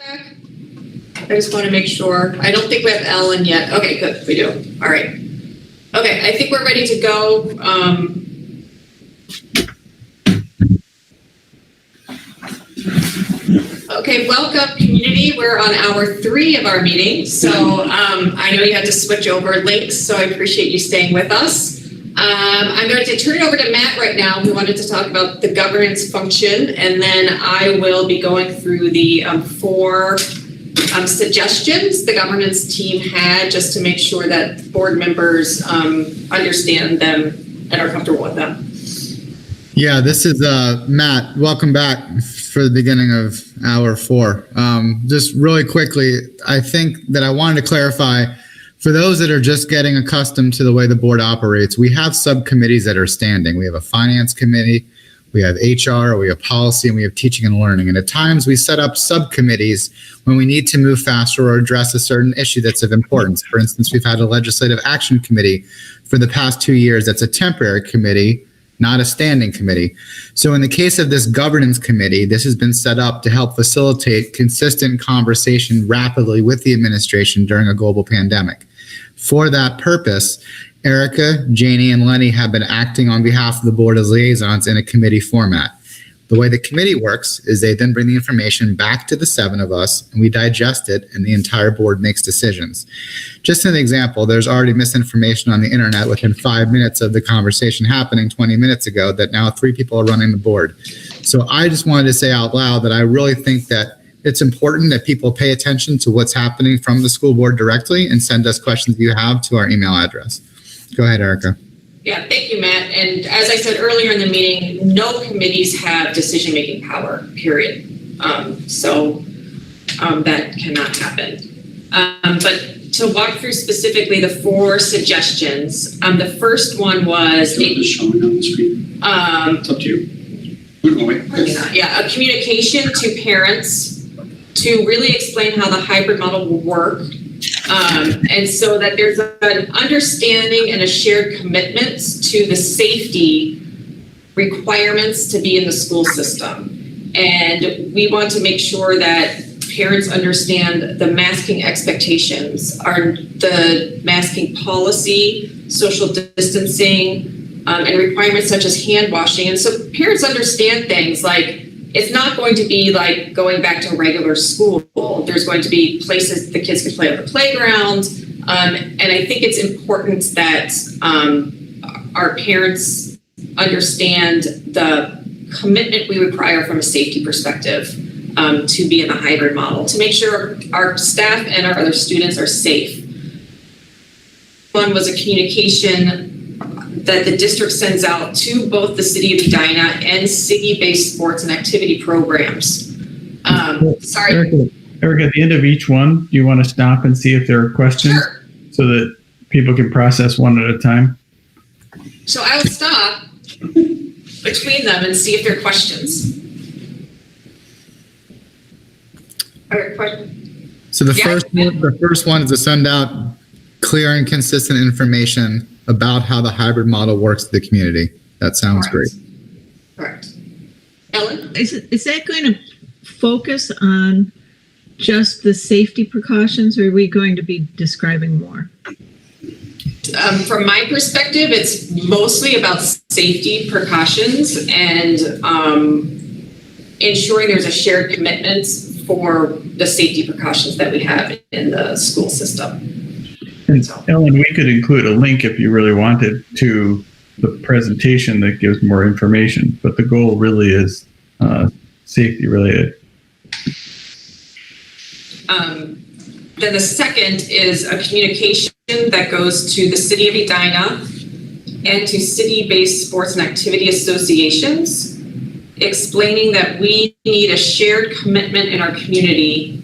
I just want to make sure. I don't think we have Ellen yet. Okay, good. We do. All right. Okay, I think we're ready to go. Okay, welcome community. We're on hour 3 of our meeting. So I know you had to switch over links, so I appreciate you staying with us. I'm going to turn it over to Matt right now, who wanted to talk about the governance function, and then I will be going through the 4 suggestions the governance team had, just to make sure that board members understand them and are comfortable with them. Yeah, this is Matt. Welcome back for the beginning of hour 4. Just really quickly, I think that I wanted to clarify, for those that are just getting accustomed to the way the board operates, we have subcommittees that are standing. We have a finance committee, we have HR, we have policy, and we have teaching and learning. And at times we set up subcommittees when we need to move faster or address a certain issue that's of importance. For instance, we've had a legislative action committee for the past 2 years. That's a temporary committee, not a standing committee. So in the case of this governance committee, this has been set up to help facilitate consistent conversation rapidly with the administration during a global pandemic. For that purpose, Erica, Janie, and Lenny have been acting on behalf of the board as liaisons in a committee format. The way the committee works is they then bring the information back to the 7 of us, and we digest it, and the entire board makes decisions. Just an example, there's already misinformation on the internet within 5 minutes of the conversation happening 20 minutes ago that now 3 people are running the board. So I just wanted to say out loud that I really think that it's important that people pay attention to what's happening from the school board directly and send us questions you have to our email address. Go ahead, Erica. Yeah, thank you, Matt. And as I said earlier in the meeting, no committees have decision-making power, period. So that cannot happen. But to walk through specifically the 4 suggestions, the first one was... It's showing on the screen. It's up to you. Yeah, a communication to parents to really explain how the hybrid model will work. And so that there's an understanding and a shared commitment to the safety requirements to be in the school system. And we want to make sure that parents understand the masking expectations, are the masking policy, social distancing, and requirements such as hand washing. And so parents understand things like, it's not going to be like going back to regular school. There's going to be places the kids can play on the playground. And I think it's important that our parents understand the commitment we require from a safety perspective to be in the hybrid model, to make sure our staff and our other students are safe. One was a communication that the district sends out to both the city of Edina and city-based sports and activity programs. Sorry. Erica, at the end of each one, do you want to stop and see if there are questions? Sure. So that people can process one at a time? So I will stop between them and see if there are questions. All right, question. So the first one is to send out clear and consistent information about how the hybrid model works to the community. That sounds great. Correct. Ellen? Is that going to focus on just the safety precautions, or are we going to be describing more? From my perspective, it's mostly about safety precautions and ensuring there's a shared commitment for the safety precautions that we have in the school system. And Ellen, we could include a link if you really wanted to the presentation that gives more information, but the goal really is safety related. Then the second is a communication that goes to the city of Edina and to city-based sports and activity associations, explaining that we need a shared commitment in our community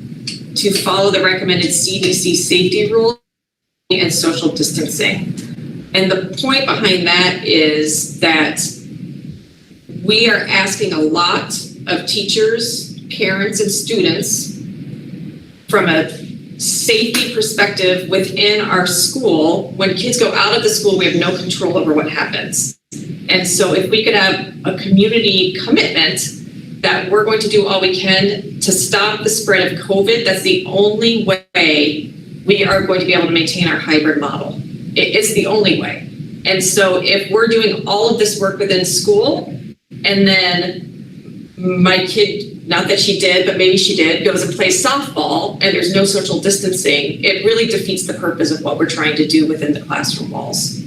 to follow the recommended CDC safety rules and social distancing. And the point behind that is that we are asking a lot of teachers, parents, and students from a safety perspective within our school. When kids go out of the school, we have no control over what happens. And so if we could have a community commitment that we're going to do all we can to stop the spread of COVID. That's the only way we are going to be able to maintain our hybrid model. It's the only way. And so if we're doing all of this work within school, and then my kid, not that she did, but maybe she did, goes and plays softball, and there's no social distancing, it really defeats the purpose of what we're trying to do within the classroom walls.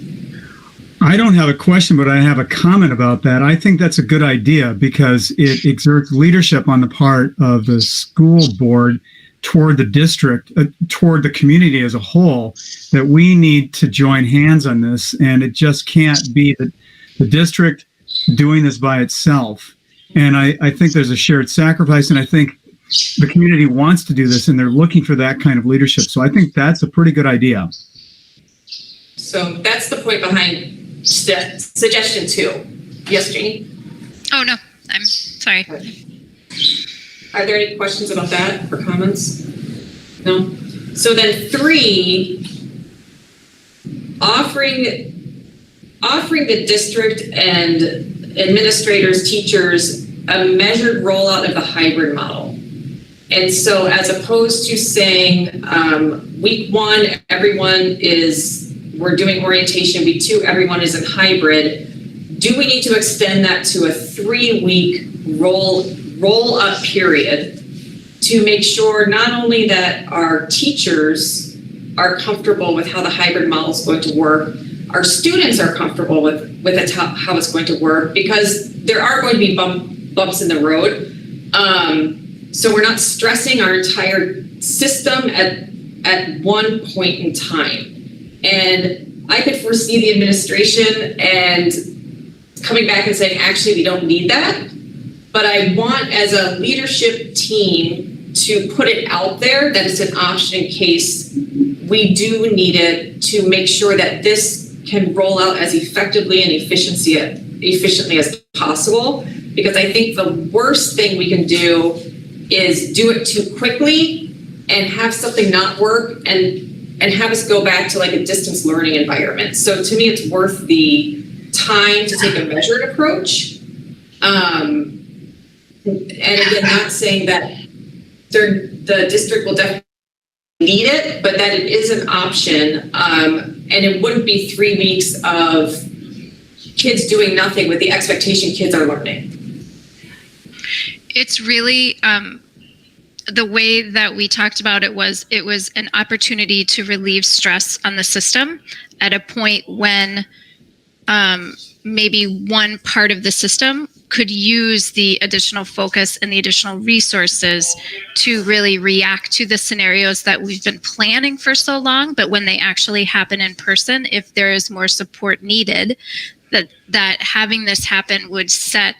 I don't have a question, but I have a comment about that. I think that's a good idea because it exerts leadership on the part of the school board toward the district, toward the community as a whole, that we need to join hands on this. And it just can't be that the district doing this by itself. And I think there's a shared sacrifice, and I think the community wants to do this, and they're looking for that kind of leadership. So I think that's a pretty good idea. So that's the point behind suggestion 2. Yes, Janie? Oh, no, I'm sorry. Are there any questions about that or comments? No? So then 3, offering the district and administrators, teachers, a measured rollout of the hybrid model. And so as opposed to saying week 1, we're doing orientation, week 2, everyone is in hybrid, do we need to extend that to a 3-week roll up period to make sure not only that our teachers are comfortable with how the hybrid model is going to work, our students are comfortable with it, how it's going to work, because there are going to be bumps in the road. So we're not stressing our entire system at one point in time. And I could foresee the administration and coming back and saying, actually, we don't need that. But I want, as a leadership team, to put it out there that it's an option in case we do need it, to make sure that this can roll out as effectively and efficiently as possible. Because I think the worst thing we can do is do it too quickly and have something not work and have us go back to like a distance learning environment. So to me, it's worth the time to take a measured approach. And again, not saying that the district will definitely need it, but that it is an option. And it wouldn't be 3 weeks of kids doing nothing with the expectation kids are learning. It's really the way that we talked about it was an opportunity to relieve stress on the system at a point when maybe one part of the system could use the additional focus and the additional resources to really react to the scenarios that we've been planning for so long. But when they actually happen in person, if there is more support needed, that having this happen would set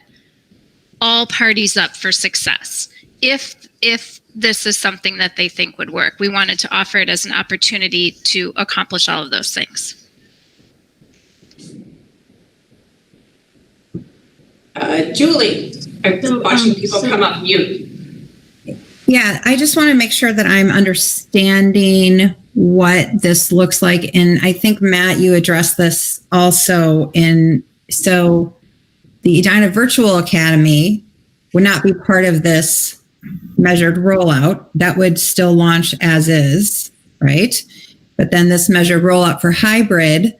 all parties up for success. If this is something that they think would work, we wanted to offer it as an opportunity to accomplish all of those things. Julie, I'm watching people come up mute. Yeah, I just want to make sure that I'm understanding what this looks like. And I think, Matt, you addressed this also so the Edina Virtual Academy would not be part of this measured rollout. That would still launch as is, right? But then this measured rollout for hybrid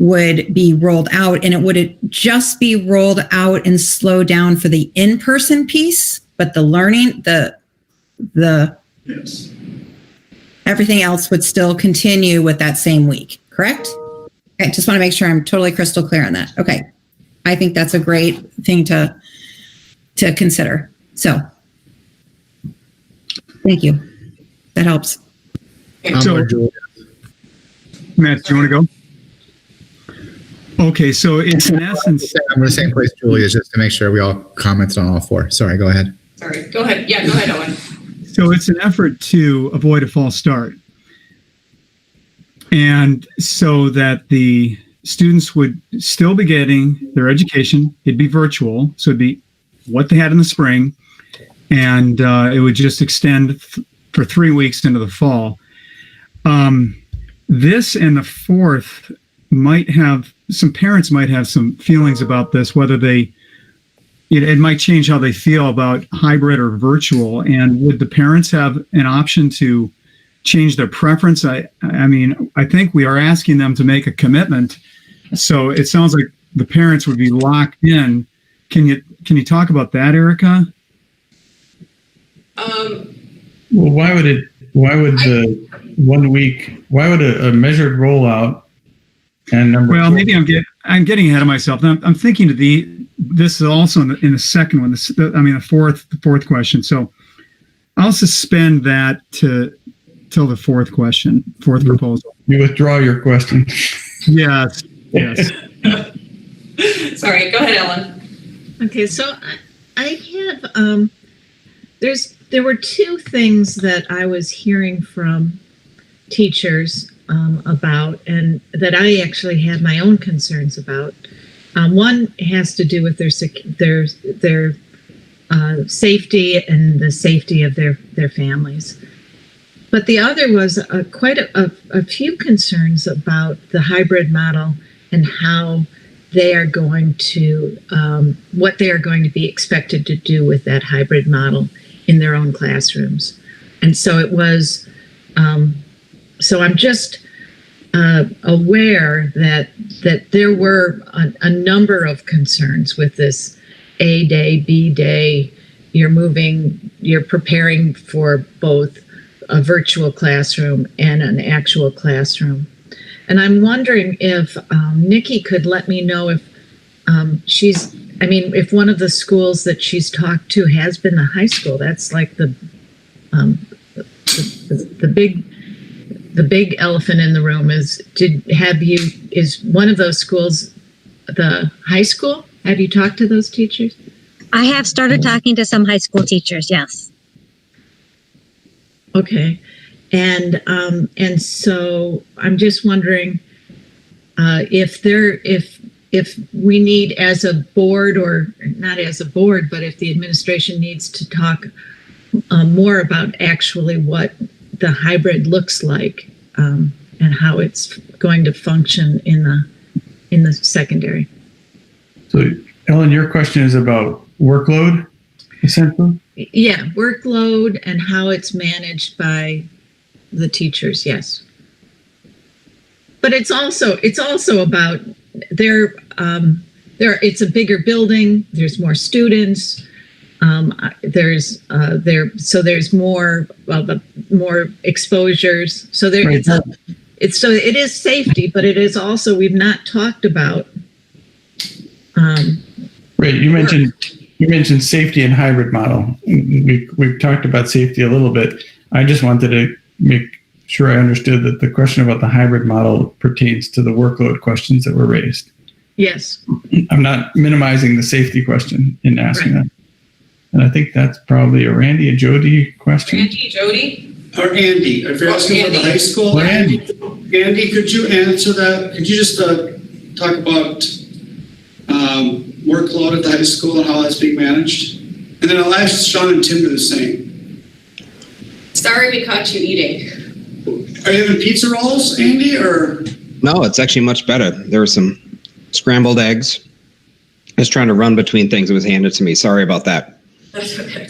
would be rolled out, and it would just be rolled out and slow down for the in-person piece, but the learning, the Yes. everything else would still continue with that same week, correct? Okay, just want to make sure I'm totally crystal clear on that. Okay. I think that's a great thing to consider. So thank you. That helps. So, Matt, do you want to go? Okay, so it's in essence. I'm in the same place, Julia, just to make sure we all commented on all 4. Sorry, go ahead. Sorry, go ahead. Yeah, go ahead, Owen. So it's an effort to avoid a false start. And so that the students would still be getting their education. It'd be virtual, so it'd be what they had in the spring, and it would just extend for 3 weeks into the fall. This and the 4th might have, some parents might have some feelings about this, whether they it might change how they feel about hybrid or virtual. And would the parents have an option to change their preference? I mean, I think we are asking them to make a commitment. So it sounds like the parents would be locked in. Can you talk about that, Erica? Well, why would a measured rollout and number? Well, maybe I'm getting ahead of myself. I'm thinking this is also in the second one. The fourth question. So I'll suspend that till the fourth proposal. You withdraw your question. Yes. Sorry, go ahead, Ellen. Okay, so I have there were two things that I was hearing from teachers about, and that I actually had my own concerns about. One has to do with their safety and the safety of their families, but the other was quite a few concerns about the hybrid model and how they are going to what they are going to be expected to do with that hybrid model in their own classrooms. And so it was, so I'm just aware that there were a number of concerns with this A day, B day. You're preparing for both a virtual classroom and an actual classroom. And I'm wondering if Nikki could let me know if if one of the schools that she's talked to has been the high school. That's like the big elephant in the room is one of those schools the high school? Have you talked to those teachers? I have started talking to some high school teachers, yes. Okay. And so I'm just wondering if we need as a board, or not as a board, but if the administration needs to talk more about actually what the hybrid looks like and how it's going to function in the secondary. So, Ellen, your question is about workload, essentially? Yeah, workload and how it's managed by the teachers, yes. But it's also about it's a bigger building, there's more students, there's more exposures. So it is safety, but it is also, we've not talked about right. You mentioned safety and hybrid model. We've talked about safety a little bit. I just wanted to make sure I understood that the question about the hybrid model pertains to the workload questions that were raised. Yes. I'm not minimizing the safety question in asking that. And I think that's probably a Randy and Jody question. Randy, Jody? Or Andy, if you're asking for the high school. Andy, could you answer that? Could you just talk about workload at the high school and how that's being managed? And then I'll ask Sean and Tim do the same. Sorry we caught you eating. Are you having pizza rolls, Andy, or? No, it's actually much better. There were some scrambled eggs. I was trying to run between things. It was handed to me. Sorry about that. That's okay.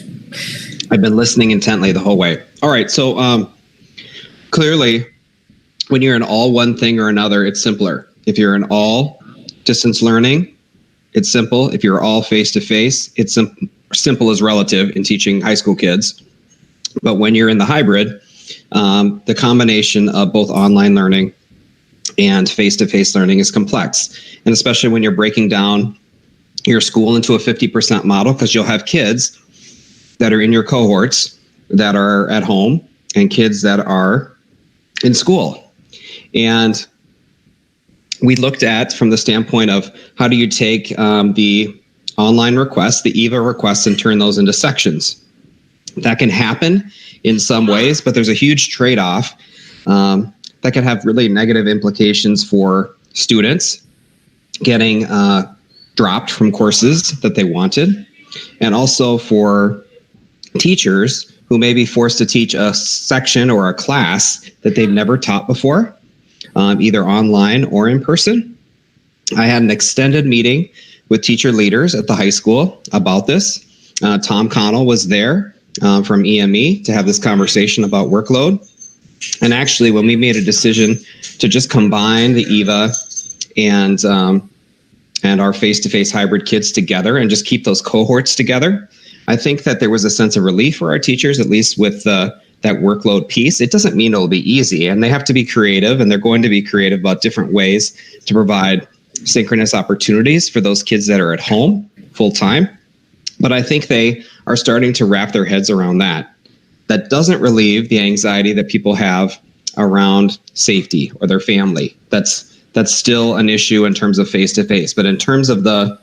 I've been listening intently the whole way. All right. So clearly, when you're in all one thing or another, it's simpler. If you're in all distance learning, it's simple. If you're all face-to-face, it's simple as relative in teaching high school kids. But when you're in the hybrid, the combination of both online learning and face-to-face learning is complex. And especially when you're breaking down your school into a 50% model, because you'll have kids that are in your cohorts that are at home and kids that are in school. And we looked at from the standpoint of how do you take the online requests, the EVA requests, and turn those into sections. That can happen in some ways, but there's a huge trade-off that can have really negative implications for students getting dropped from courses that they wanted, and also for teachers who may be forced to teach a section or a class that they've never taught before, either online or in person. I had an extended meeting with teacher leaders at the high school about this. Tom Connell was there from EME to have this conversation about workload. And actually, when we made a decision to just combine the EVA and our face-to-face hybrid kids together and just keep those cohorts together, I think that there was a sense of relief for our teachers, at least with that workload piece. It doesn't mean it'll be easy, and they have to be creative, and they're going to be creative about different ways to provide synchronous opportunities for those kids that are at home full time. But I think they are starting to wrap their heads around that. That doesn't relieve the anxiety that people have around safety or their family. That's still an issue in terms of face-to-face. But in terms of the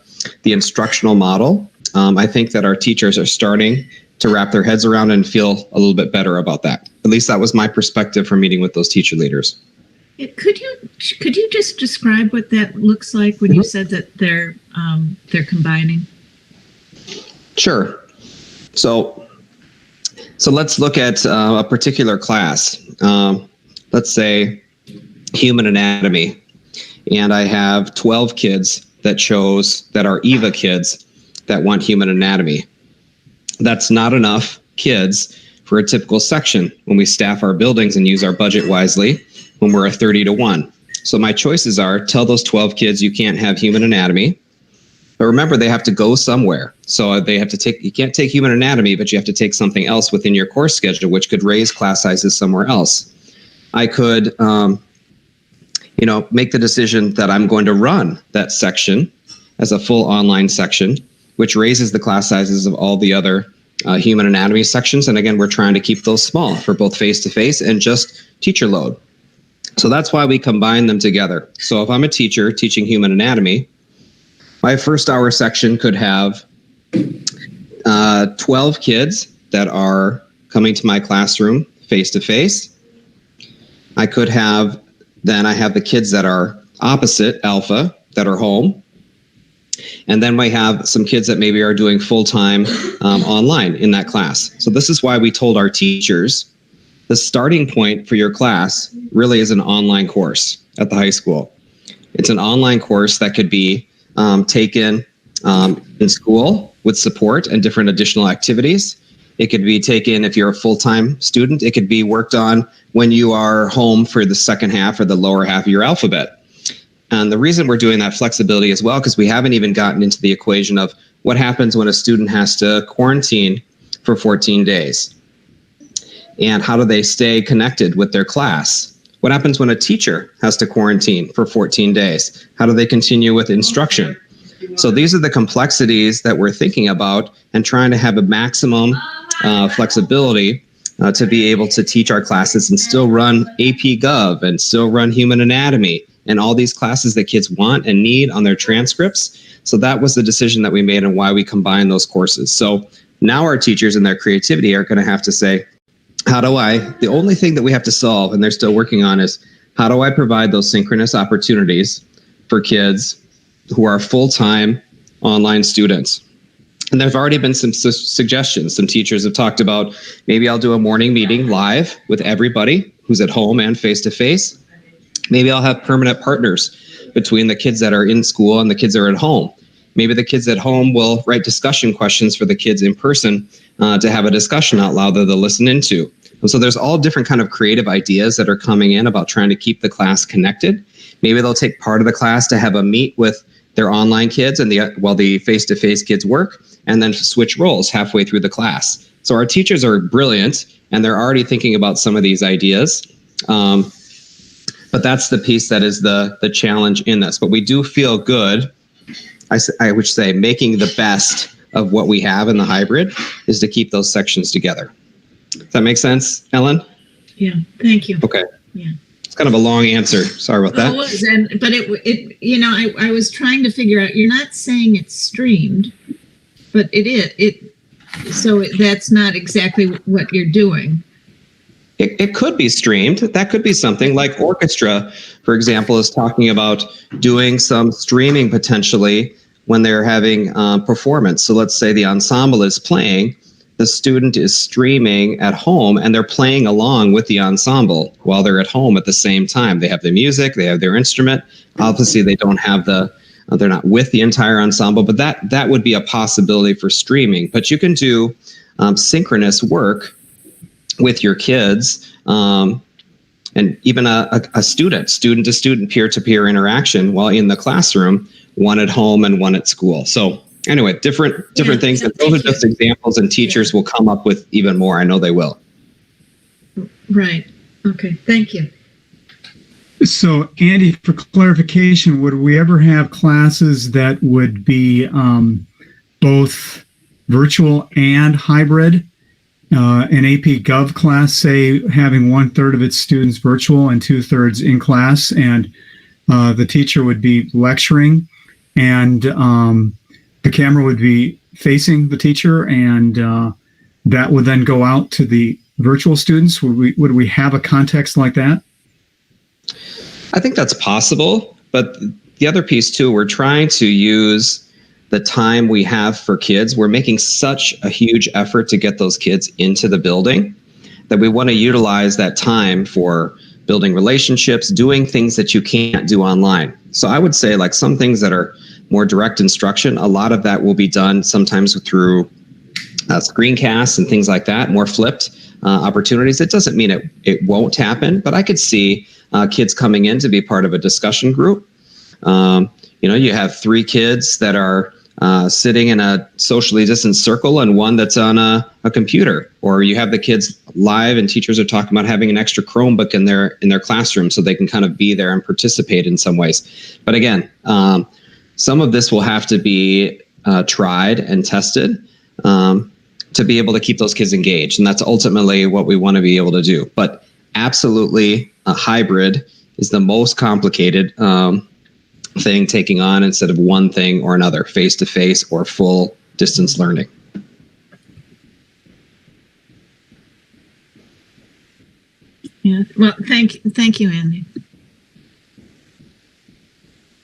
instructional model, I think that our teachers are starting to wrap their heads around and feel a little bit better about that. At least that was my perspective from meeting with those teacher leaders. Could you just describe what that looks like when you said that they're combining? Sure. So let's look at a particular class. Let's say human anatomy, and I have 12 kids that are EVA kids that want human anatomy. That's not enough kids for a typical section when we staff our buildings and use our budget wisely when we're a 30-1. So my choices are tell those 12 kids you can't have human anatomy. But remember, they have to go somewhere. So you can't take human anatomy, but you have to take something else within your course schedule, which could raise class sizes somewhere else. I could, make the decision that I'm going to run that section as a full online section, which raises the class sizes of all the other human anatomy sections. And again, we're trying to keep those small for both face-to-face and just teacher load. So that's why we combine them together. So if I'm a teacher teaching human anatomy, my first hour section could have 12 kids that are coming to my classroom face-to-face. I have the kids that are opposite alpha that are home. And then we have some kids that maybe are doing full-time online in that class. So this is why we told our teachers the starting point for your class really is an online course at the high school. It's an online course that could be taken in school with support and different additional activities. It could be taken if you're a full-time student. It could be worked on when you are home for the second half or the lower half of your alphabet. And the reason we're doing that flexibility as well, because we haven't even gotten into the equation of what happens when a student has to quarantine for 14 days. And how do they stay connected with their class? What happens when a teacher has to quarantine for 14 days? How do they continue with instruction? So these are the complexities that we're thinking about and trying to have a maximum flexibility to be able to teach our classes and still run AP Gov and still run Human Anatomy and all these classes that kids want and need on their transcripts. So that was the decision that we made and why we combined those courses. So now our teachers and their creativity are going to have to say, the only thing that we have to solve, and they're still working on, is how do I provide those synchronous opportunities for kids who are full-time online students? And there have already been some suggestions. Some teachers have talked about, maybe I'll do a morning meeting live with everybody who's at home and face-to-face. Maybe I'll have permanent partners between the kids that are in school and the kids that are at home. Maybe the kids at home will write discussion questions for the kids in person to have a discussion out loud that they'll listen into. And so there's all different kind of creative ideas that are coming in about trying to keep the class connected. Maybe they'll take part of the class to have a meet with their online kids and while the face-to-face kids work, and then switch roles halfway through the class. So our teachers are brilliant, and they're already thinking about some of these ideas. But that's the piece that is the challenge in this. But we do feel good, I would say, making the best of what we have in the hybrid is to keep those sections together. Does that make sense, Ellen? Yeah, thank you. Okay. Yeah. It's kind of a long answer. Sorry about that. It was, but I was trying to figure out, you're not saying it's streamed, but it is. So that's not exactly what you're doing. It could be streamed. That could be something like orchestra, for example, is talking about doing some streaming potentially when they're having performance. So let's say the ensemble is playing, the student is streaming at home and they're playing along with the ensemble while they're at home at the same time. They have the music, they have their instrument. Obviously, they don't have the they're not with the entire ensemble, but that would be a possibility for streaming. But you can do synchronous work with your kids, and even a student-to-student, peer-to-peer interaction while in the classroom, one at home and one at school. So anyway, different things. And those are just examples, and teachers will come up with even more. I know they will. Right. Okay. Thank you. So, Andy, for clarification, would we ever have classes that would be both virtual and hybrid? An AP Gov class, say, having 1/3 of its students virtual and 2/3 in class, and the teacher would be lecturing, and the camera would be facing the teacher, and that would then go out to the virtual students. Would we have a context like that? I think that's possible, but the other piece too, we're trying to use the time we have for kids. We're making such a huge effort to get those kids into the building that we want to utilize that time for building relationships, doing things that you can't do online. So I would say, like, some things that are more direct instruction, a lot of that will be done sometimes through screencasts and things like that, more flipped opportunities. It doesn't mean it won't happen, but I could see kids coming in to be part of a discussion group. You have 3 kids that are sitting in a socially distanced circle and one that's on a computer, or you have the kids live and teachers are talking about having an extra Chromebook in their classroom so they can kind of be there and participate in some ways. But again, some of this will have to be tried and tested to be able to keep those kids engaged. And that's ultimately what we want to be able to do. But absolutely, a hybrid is the most complicated thing taking on, instead of one thing or another, face-to-face or full distance learning. Yeah. Well, thank you, Andy.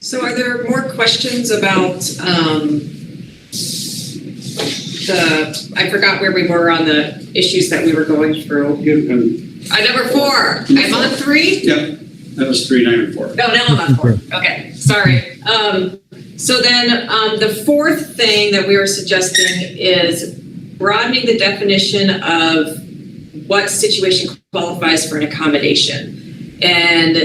So are there more questions about I forgot where we were on the issues that we were going through. Number 4. I'm on 3? Yep, that was 3, 9, and 4. No, now I'm on 4. Okay, sorry. So then the 4th thing that we were suggesting is broadening the definition of what situation qualifies for an accommodation. And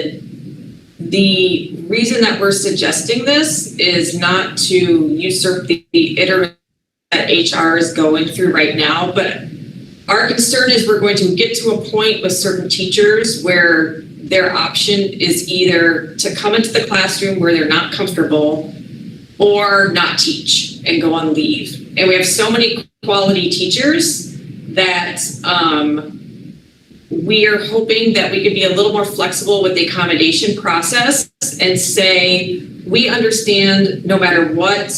the reason that we're suggesting this is not to usurp the iteration that HR is going through right now, but our concern is we're going to get to a point with certain teachers where their option is either to come into the classroom where they're not comfortable or not teach and go on leave. And we have so many quality teachers that we are hoping that we could be a little more flexible with the accommodation process and say, we understand no matter what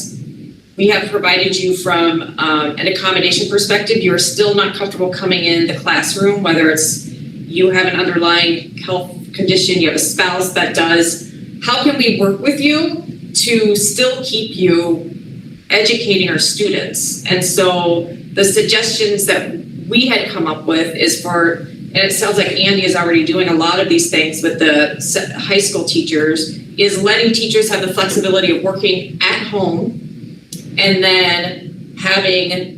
we have provided you from an accommodation perspective, you're still not comfortable coming in the classroom, whether it's you have an underlying health condition, you have a spouse that does. How can we work with you to still keep you educating our students? And so the suggestions that we had come up with is and it sounds like Andy is already doing a lot of these things with the high school teachers, is letting teachers have the flexibility of working at home and then having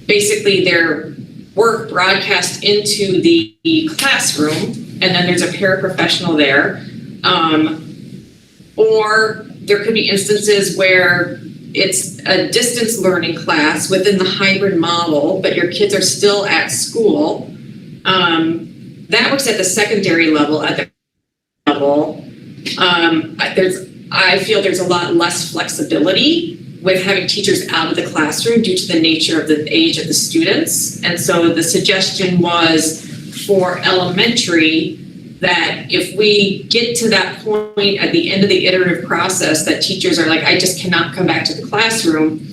basically their work broadcast into the classroom, and then there's a paraprofessional there. Or there could be instances where it's a distance learning class within the hybrid model, but your kids are still at school. That works at the secondary level. At the level, I feel there's a lot less flexibility with having teachers out of the classroom due to the nature of the age of the students. And so the suggestion was for elementary that if we get to that point at the end of the iterative process that teachers are like, I just cannot come back to the classroom,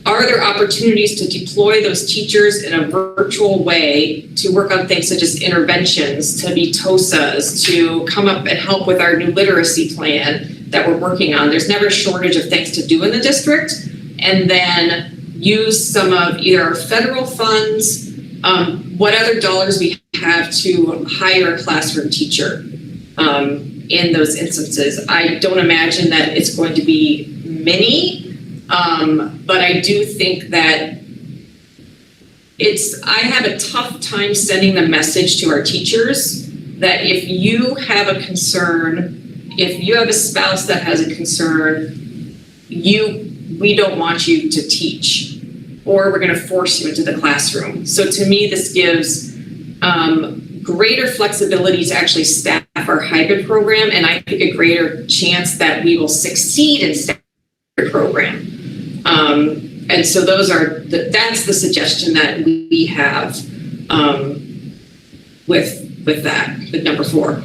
are there opportunities to deploy those teachers in a virtual way to work on things such as interventions, to be TOSAs, to come up and help with our new literacy plan that we're working on? There's never a shortage of things to do in the district. And then use some of either our federal funds, what other dollars we have to hire a classroom teacher. in those instances. I don't imagine that it's going to be many, but I do think that I have a tough time sending the message to our teachers that if you have a concern, if you have a spouse that has a concern, we don't want you to teach, or we're going to force you into the classroom. So to me, this gives greater flexibility to actually staff our hybrid program, and I think a greater chance that we will succeed in staffing the program. And so that's the suggestion that we have with number 4.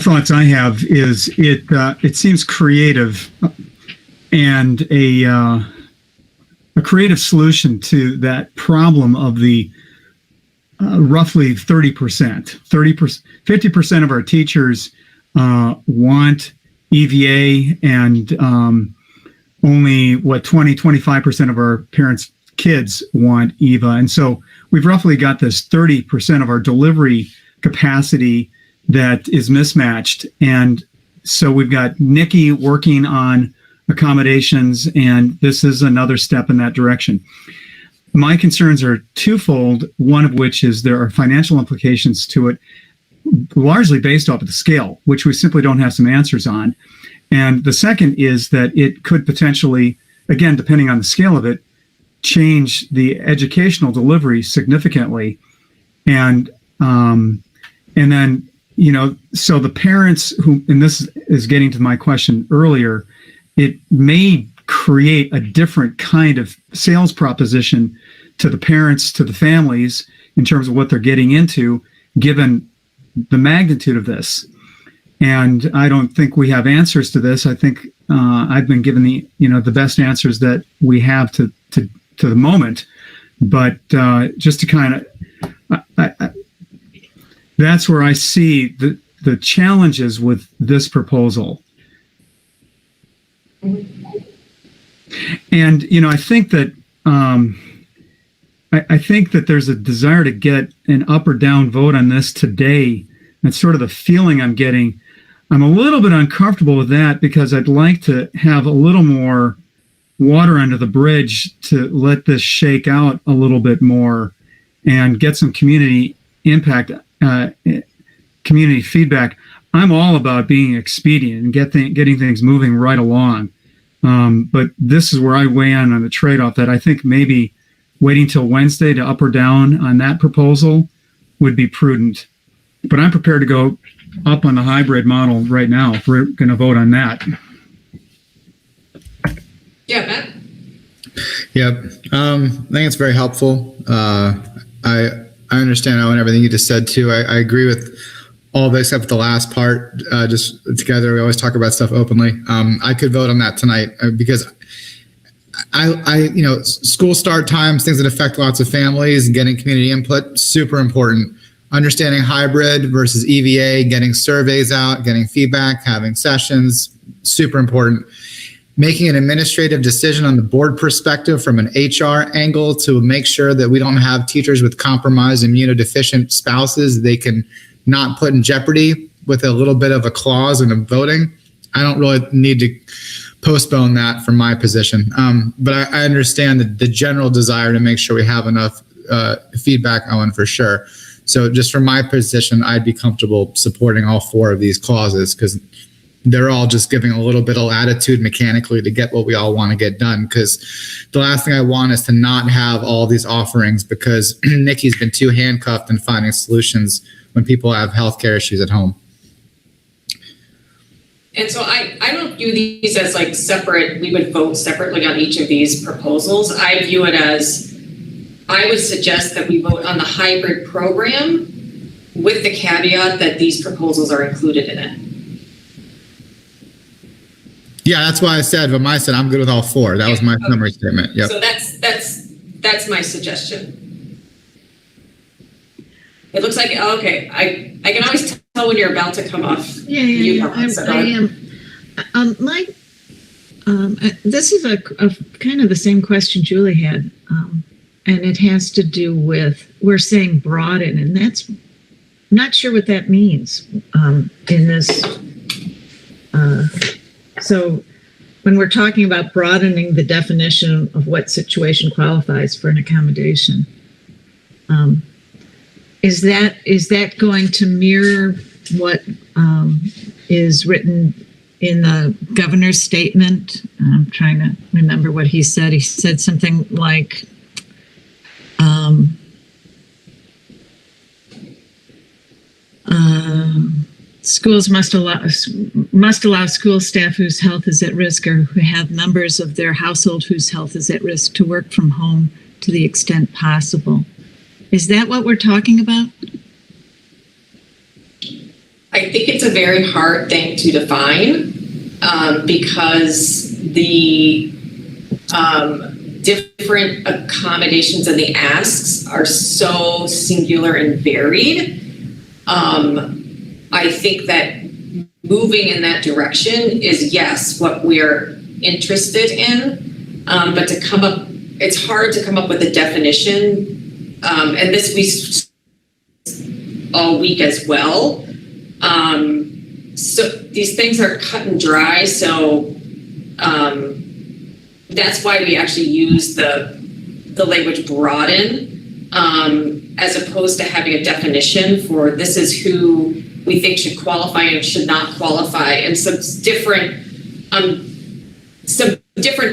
Thoughts I have is it seems creative and a creative solution to that problem of the roughly 30%, 50% of our teachers want EVA, and only 25% of our parents' kids want EVA. And so we've roughly got this 30% of our delivery capacity that is mismatched. And so we've got Nikki working on accommodations, and this is another step in that direction. My concerns are twofold, one of which is there are financial implications to it, largely based off of the scale, which we simply don't have some answers on. And the second is that it could potentially, again, depending on the scale of it, change the educational delivery significantly. And then, so the parents who, and this is getting to my question earlier, it may create a different kind of sales proposition to the parents, to the families, in terms of what they're getting into, given the magnitude of this. And I don't think we have answers to this. I think I've been given the best answers that we have to the moment. But just to kind of, that's where I see the challenges with this proposal. And I think that I think that there's a desire to get an up or down vote on this today. That's sort of the feeling I'm getting. I'm a little bit uncomfortable with that because I'd like to have a little more water under the bridge to let this shake out a little bit more and get some community impact, community feedback. I'm all about being expedient and getting things moving right along. But this is where I weigh in on the trade-off that I think maybe waiting till Wednesday to up or down on that proposal would be prudent. But I'm prepared to go up on the hybrid model right now if we're going to vote on that. Yeah, Matt? Yep. I think it's very helpful. I understand how and everything you just said too. I agree with all of it except for the last part. Just together, we always talk about stuff openly. I could vote on that tonight because school start times, things that affect lots of families, and getting community input, super important. Understanding hybrid versus EVA, getting surveys out, getting feedback, having sessions, super important. Making an administrative decision on the board perspective from an HR angle to make sure that we don't have teachers with compromised immunodeficient spouses they can not put in jeopardy with a little bit of a clause in a voting. I don't really need to postpone that from my position. But I understand the general desire to make sure we have enough feedback, Owen, for sure. So just from my position, I'd be comfortable supporting all 4 of these clauses because they're all just giving a little bit of latitude mechanically to get what we all want to get done. Because the last thing I want is to not have all these offerings because Nikki's been too handcuffed in finding solutions when people have healthcare issues at home. And so I don't view these as like separate. We would vote separately on each of these proposals. I view it as I would suggest that we vote on the hybrid program with the caveat that these proposals are included in it. Yeah, that's why I said, but I said I'm good with all 4. That was my summary statement. Yep. So that's my suggestion. It looks like okay. I can always tell when you're about to come off. Yeah. I am. This is a kind of the same question Julie had, and it has to do with we're saying broaden, and that's not sure what that means in this. So when we're talking about broadening the definition of what situation qualifies for an accommodation, is that going to mirror what is written in the governor's statement? I'm trying to remember what he said. He said something like, schools must allow school staff whose health is at risk or who have members of their household whose health is at risk to work from home to the extent possible. Is that what we're talking about? I think it's a very hard thing to define because the different accommodations and the asks are so singular and varied. I think that moving in that direction is, yes, what we're interested in, but it's hard to come up with a definition, and this we all week as well. So these things are cut and dry, so that's why we actually use the language broaden, as opposed to having a definition for this is who we think should qualify and should not qualify, and some different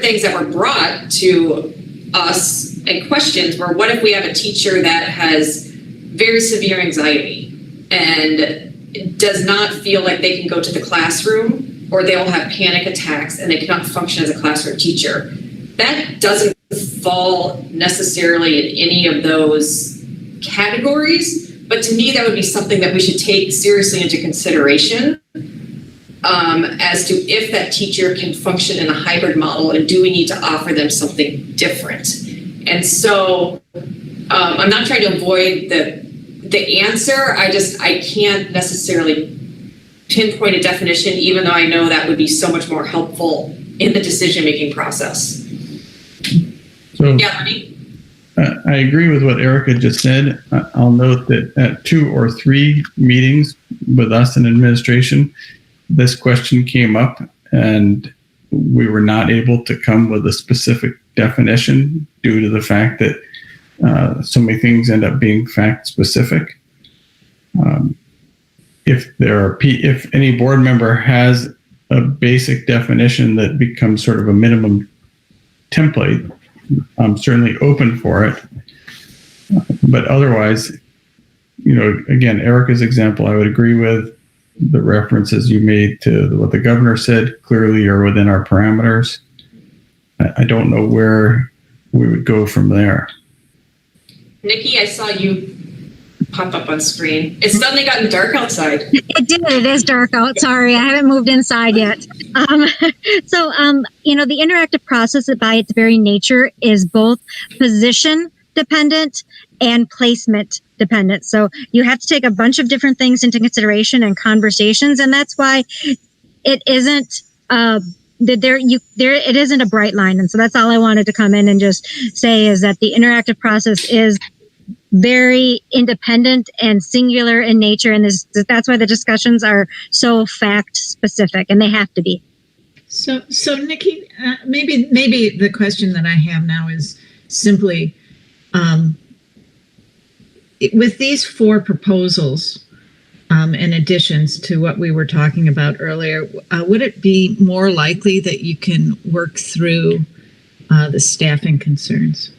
things that were brought to us and questions were, what if we have a teacher that has very severe anxiety and does not feel like they can go to the classroom, or they'll have panic attacks and they cannot function as a classroom teacher? That doesn't fall necessarily in any of those categories, but to me, that would be something that we should take seriously into consideration as to if that teacher can function in a hybrid model, and do we need to offer them something different? And so I'm not trying to avoid the answer. I can't necessarily pinpoint a definition, even though I know that would be so much more helpful in the decision-making process. So, yeah, Lenny? I agree with what Erica just said. I'll note that at 2 or 3 meetings with us in administration, this question came up, and we were not able to come with a specific definition due to the fact that so many things end up being fact specific. If any board member has a basic definition that becomes sort of a minimum template, I'm certainly open for it. But otherwise, again, Erica's example, I would agree with. The references you made to what the governor said clearly are within our parameters. I don't know where we would go from there. Nikki, I saw you pop up on screen. It's suddenly gotten dark outside. It did. It is dark out. Sorry, I haven't moved inside yet. The interactive process by its very nature is both position dependent and placement dependent. So you have to take a bunch of different things into consideration and conversations, and that's why it isn't it isn't a bright line. And so that's all I wanted to come in and just say, is that the interactive process is very independent and singular in nature, and that's why the discussions are so fact specific, and they have to be. So Nikki, maybe the question that I have now is simply, with these 4 proposals and additions to what we were talking about earlier, would it be more likely that you can work through the staffing concerns?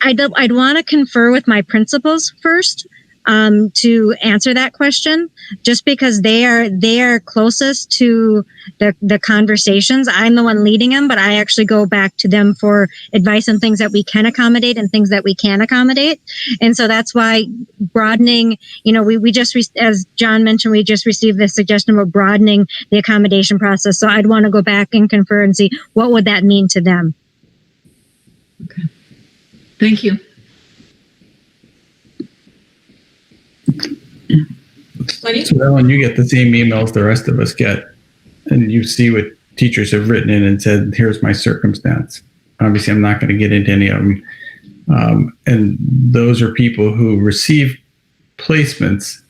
I'd want to confer with my principals first to answer that question, just because they are closest to the conversations. I'm the one leading them, but I actually go back to them for advice on things that we can accommodate and things that we can't accommodate. And so that's why broadening, we just, as John mentioned, we just received the suggestion of broadening the accommodation process. So I'd want to go back and confer and see what would that mean to them. Okay. Thank you. So then when you get the same emails the rest of us get, and you see what teachers have written in and said, here's my circumstance. Obviously, I'm not going to get into any of them. And those are people who receive placements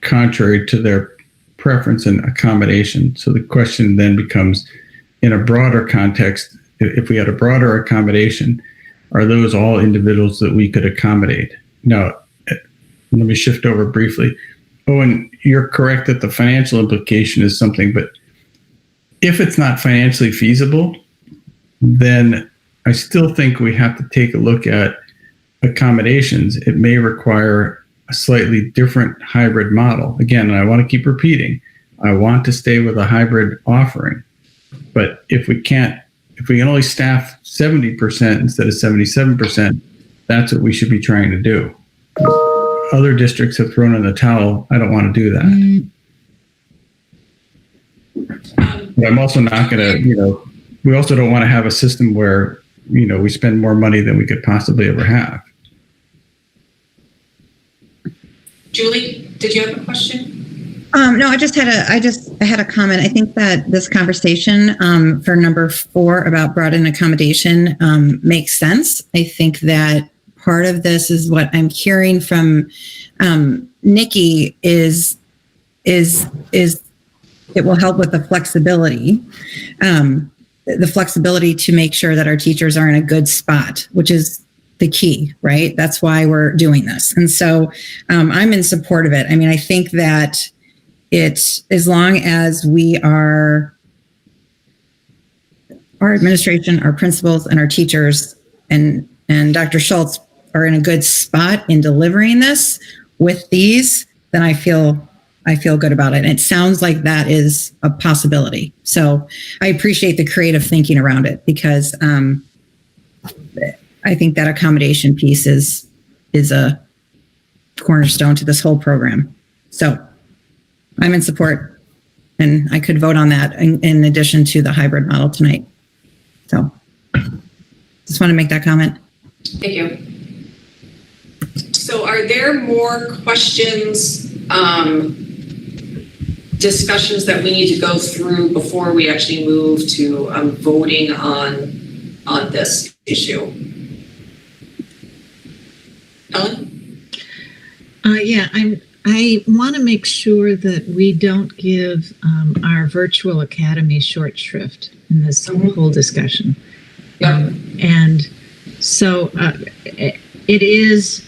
contrary to their preference and accommodation. So the question then becomes, in a broader context, if we had a broader accommodation, are those all individuals that we could accommodate? Now, let me shift over briefly. Owen, you're correct that the financial implication is something, but if it's not financially feasible, then I still think we have to take a look at accommodations. It may require a slightly different hybrid model. Again, and I want to keep repeating, I want to stay with a hybrid offering. But if we can only staff 70% instead of 77%, that's what we should be trying to do. Other districts have thrown in the towel. I don't want to do that. But I'm also not going to, we also don't want to have a system where, we spend more money than we could possibly ever have. Julie, did you have a question? No, I had a comment. I think that this conversation for number 4 about broadening accommodation makes sense. I think that part of this is what I'm hearing from Nikki is it will help with the flexibility. The flexibility to make sure that our teachers are in a good spot, which is the key, right? That's why we're doing this. And so I'm in support of it. I mean, I think that it's, as long as our administration, our principals, and our teachers and Dr. Schultz are in a good spot in delivering this with these, then I feel good about it. And it sounds like that is a possibility. So I appreciate the creative thinking around it, because I think that accommodation piece is a cornerstone to this whole program. So I'm in support, and I could vote on that in addition to the hybrid model tonight. So just want to make that comment. Thank you. So are there more questions, discussions that we need to go through before we actually move to voting on this issue? Ellen? Yeah, I want to make sure that we don't give our virtual academy short shrift in this whole discussion. Yep. And so it is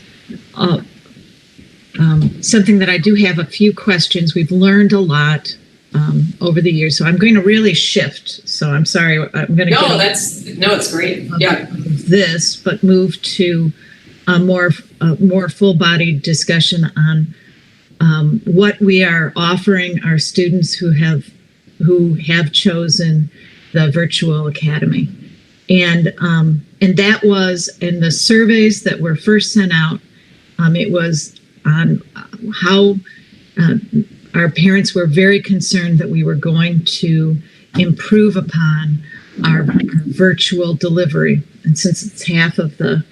something that I do have a few questions. We've learned a lot over the years, so I'm going to really shift. So I'm sorry, I'm going to it's great. Yeah. This, but move to a more full-bodied discussion on what we are offering our students who have chosen the virtual academy, and that was in the surveys that were first sent out. It was on how our parents were very concerned that we were going to improve upon our virtual delivery, and since it's half of the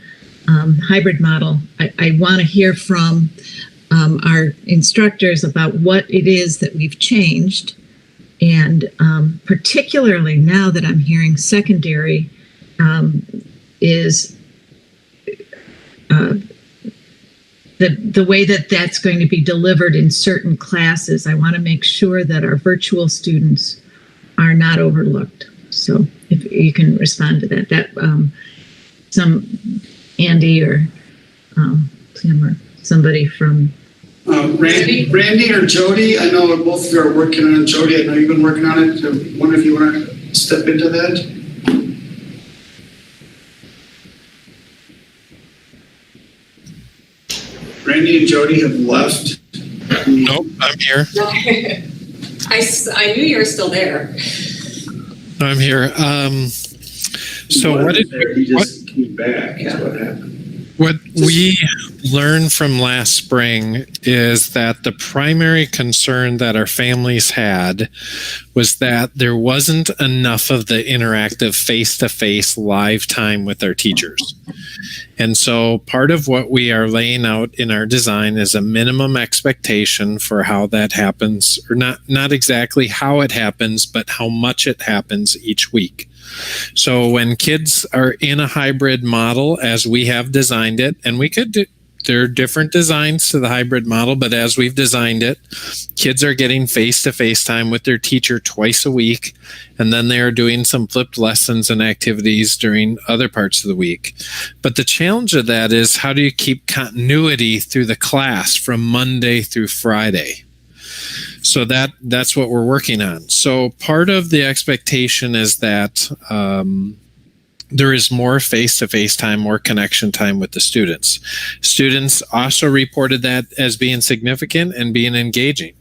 hybrid model, I want to hear from our instructors about what it is that we've changed, and particularly now that I'm hearing secondary is the way that that's going to be delivered in certain classes. I want to make sure that our virtual students are not overlooked. So if you can respond to that some Andy or Tim or somebody from Randy or Jody, I know both of you are working on it. Jody, I know you've been working on it. So one of you want to step into that? Randy and Jody have left. Nope, I'm here. I knew you were still there. I'm here. So he just came back is what happened. What we learned from last spring is that the primary concern that our families had was that there wasn't enough of the interactive face-to-face live time with our teachers. And so part of what we are laying out in our design is a minimum expectation for how that happens, or not exactly how it happens, but how much it happens each week. So when kids are in a hybrid model, as we have designed it, and there are different designs to the hybrid model, but as we've designed it, kids are getting face-to-face time with their teacher twice a week, and then they are doing some flipped lessons and activities during other parts of the week. But the challenge of that is, how do you keep continuity through the class from Monday through Friday? So that's what we're working on. So part of the expectation is that there is more face-to-face time, more connection time with the students. Students also reported that as being significant and being engaging.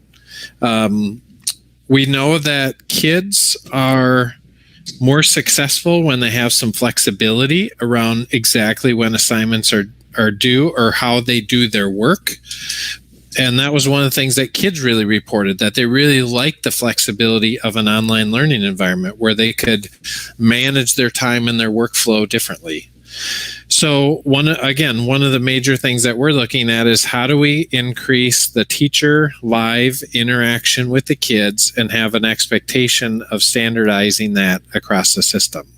We know that kids are more successful when they have some flexibility around exactly when assignments are due or how they do their work. And that was one of the things that kids really reported, that they really liked the flexibility of an online learning environment where they could manage their time and their workflow differently. So one of the major things that we're looking at is, how do we increase the teacher live interaction with the kids and have an expectation of standardizing that across the system?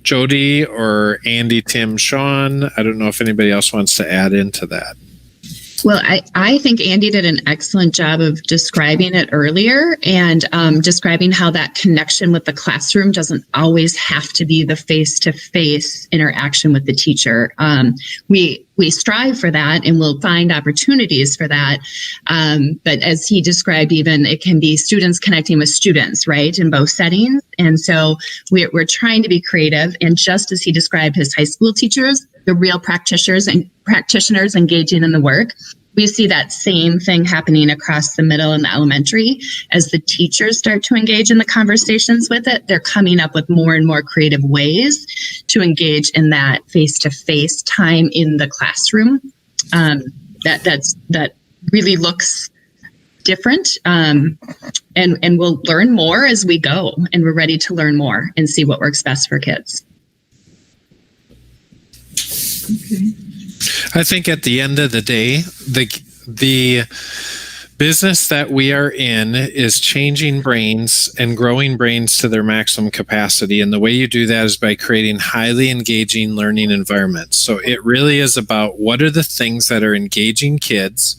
Jody or Andy, Tim, Sean, I don't know if anybody else wants to add into that. Well, I think Andy did an excellent job of describing it earlier, and describing how that connection with the classroom doesn't always have to be the face-to-face interaction with the teacher. We strive for that, and we'll find opportunities for that. But as he described, even it can be students connecting with students, right, in both settings. And so we're trying to be creative. And just as he described his high school teachers, the real practitioners engaging in the work, we see that same thing happening across the middle and the elementary. As the teachers start to engage in the conversations with it, they're coming up with more and more creative ways to engage in that face-to-face time in the classroom. That really looks different, and we'll learn more as we go, and we're ready to learn more and see what works best for kids. Okay. I think at the end of the day, the business that we are in is changing brains and growing brains to their maximum capacity. And the way you do that is by creating highly engaging learning environments. So it really is about, what are the things that are engaging kids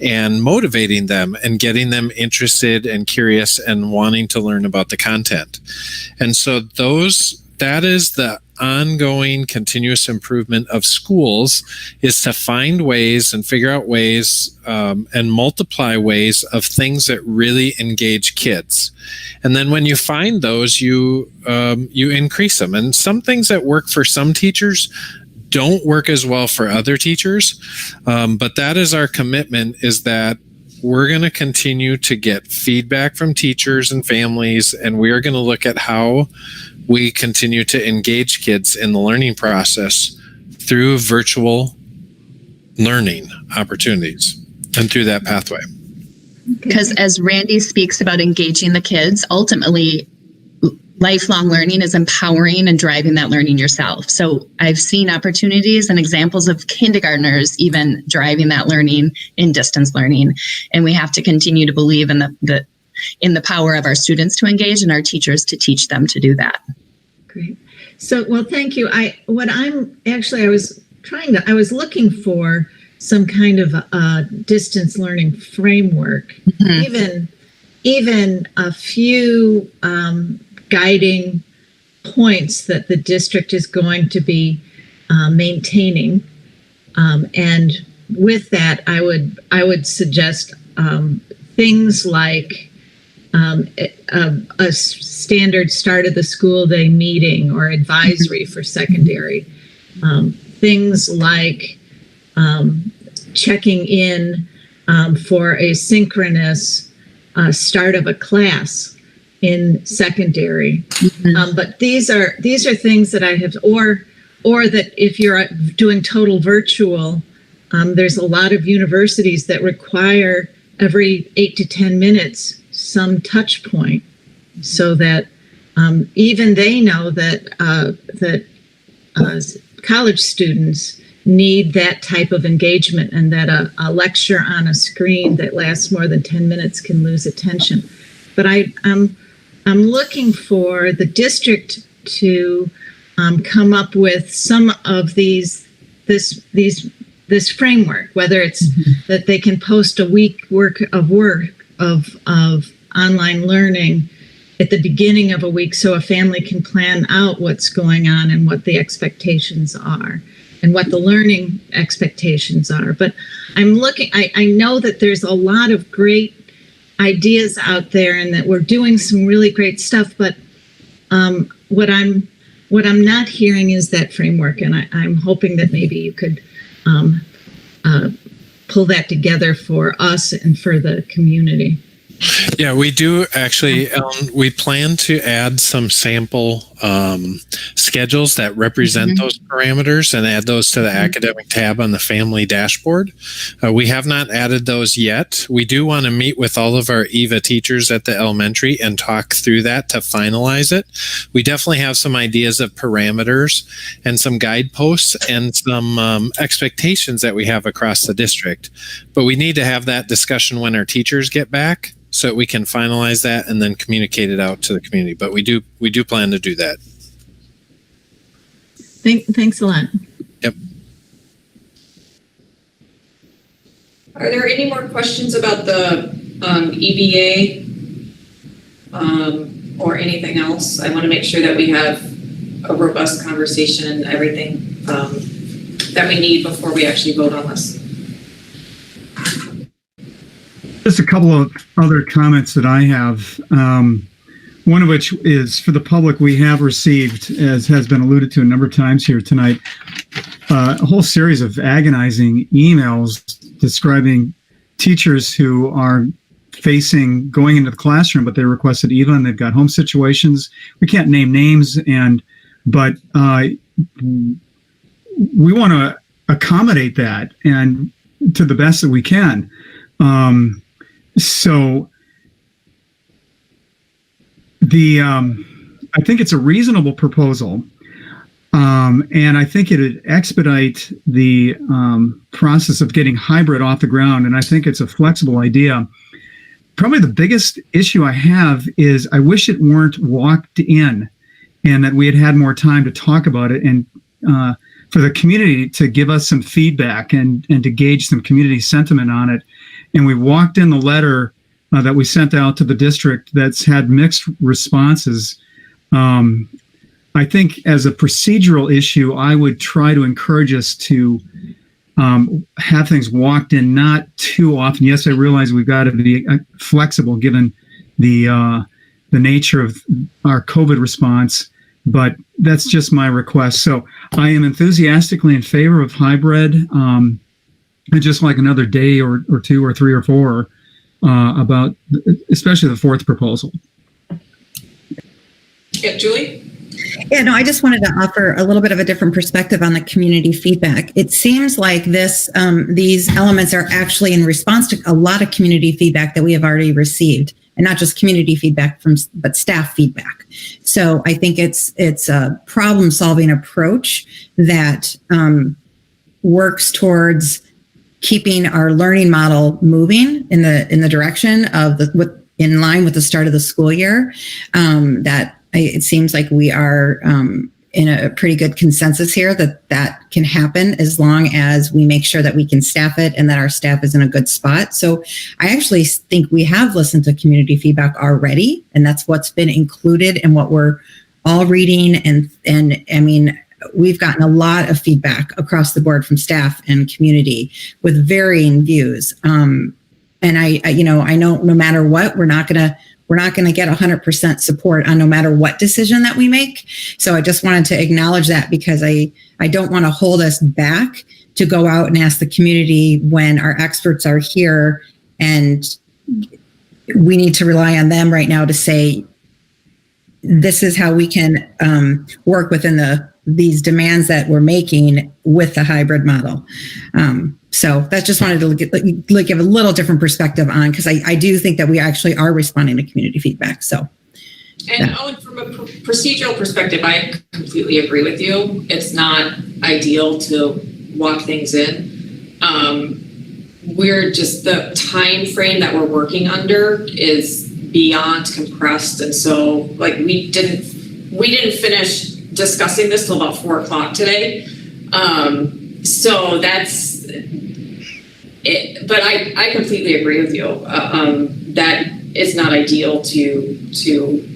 and motivating them and getting them interested and curious and wanting to learn about the content. And so that is the ongoing continuous improvement of schools, is to find ways and figure out ways and multiply ways of things that really engage kids. And then when you find those, you increase them. And some things that work for some teachers don't work as well for other teachers. But that is our commitment, is that we're going to continue to get feedback from teachers and families, and we are going to look at how we continue to engage kids in the learning process through virtual learning opportunities and through that pathway. Because as Randy speaks about engaging the kids, ultimately, lifelong learning is empowering and driving that learning yourself. So I've seen opportunities and examples of kindergartners even driving that learning in distance learning. And we have to continue to believe in the power of our students to engage and our teachers to teach them to do that. Great. So, well, thank you. I was looking for some kind of a distance learning framework, even a few guiding points that the district is going to be maintaining. And with that, I would suggest things like a standard start of the school day meeting or advisory for secondary. Things like checking in for a synchronous start of a class in secondary. But these are things that I have, or that if you're doing total virtual, there's a lot of universities that require every 8 to 10 minutes some touch point, so that even they know that college students need that type of engagement, and that a lecture on a screen that lasts more than 10 minutes can lose attention. But I'm looking for the district to come up with some of this framework, whether it's that they can post a week of online learning at the beginning of a week, so a family can plan out what's going on and what the expectations are and what the learning expectations are. But I know that there's a lot of great ideas out there and that we're doing some really great stuff, but what I'm not hearing is that framework, and I'm hoping that maybe you could pull that together for us and for the community. Yeah, we do actually. We plan to add some sample schedules that represent those parameters and add those to the academic tab on the family dashboard. We have not added those yet. We do want to meet with all of our EVA teachers at the elementary and talk through that to finalize it. We definitely have some ideas of parameters and some guideposts and some expectations that we have across the district. But we need to have that discussion when our teachers get back, so that we can finalize that and then communicate it out to the community. But we do plan to do that. Thanks a lot. Yep. Are there any more questions about the EBA or anything else? I want to make sure that we have a robust conversation and everything that we need before we actually vote on this. Just a couple of other comments that I have. One of which is for the public. We have received, as has been alluded to a number of times here tonight, a whole series of agonizing emails describing teachers who are facing going into the classroom, but they requested EVA and they've got home situations. We can't name names, but we want to accommodate that and to the best that we can. So I think it's a reasonable proposal, and I think it'd expedite the process of getting hybrid off the ground, and I think it's a flexible idea. Probably the biggest issue I have is I wish it weren't walked in and that we had had more time to talk about it and for the community to give us some feedback and to gauge some community sentiment on it. And we walked in the letter that we sent out to the district that's had mixed responses. I think as a procedural issue, I would try to encourage us to have things walked in not too often. Yes, I realize we've got to be flexible given the nature of our COVID response, but that's just my request. So I am enthusiastically in favor of hybrid. And just like another day or two or three or four about especially the fourth proposal. Yeah, Julie? Yeah, no, I just wanted to offer a little bit of a different perspective on the community feedback. It seems like these elements are actually in response to a lot of community feedback that we have already received, and not just community feedback but staff feedback. So I think it's a problem-solving approach that works towards keeping our learning model moving in the direction of in line with the start of the school year. It seems like we are in a pretty good consensus here that can happen as long as we make sure that we can staff it and that our staff is in a good spot. So I actually think we have listened to community feedback already, and that's what's been included in what we're all reading. And I mean, we've gotten a lot of feedback across the board from staff and community with varying views. And I know no matter what, we're not going to get 100% support on no matter what decision that we make. So I just wanted to acknowledge that, because I don't want to hold us back to go out and ask the community when our experts are here, and we need to rely on them right now to say, this is how we can work within these demands that we're making with the hybrid model. So that just wanted to give a little different perspective on, because I do think that we actually are responding to community feedback. So, and Owen, from a procedural perspective, I completely agree with you. It's not ideal to walk things in. We're just, the time frame that we're working under is beyond compressed, and so like we didn't we didn't finish discussing this till about 4:00 today. So that's it, but I completely agree with you. That it's not ideal to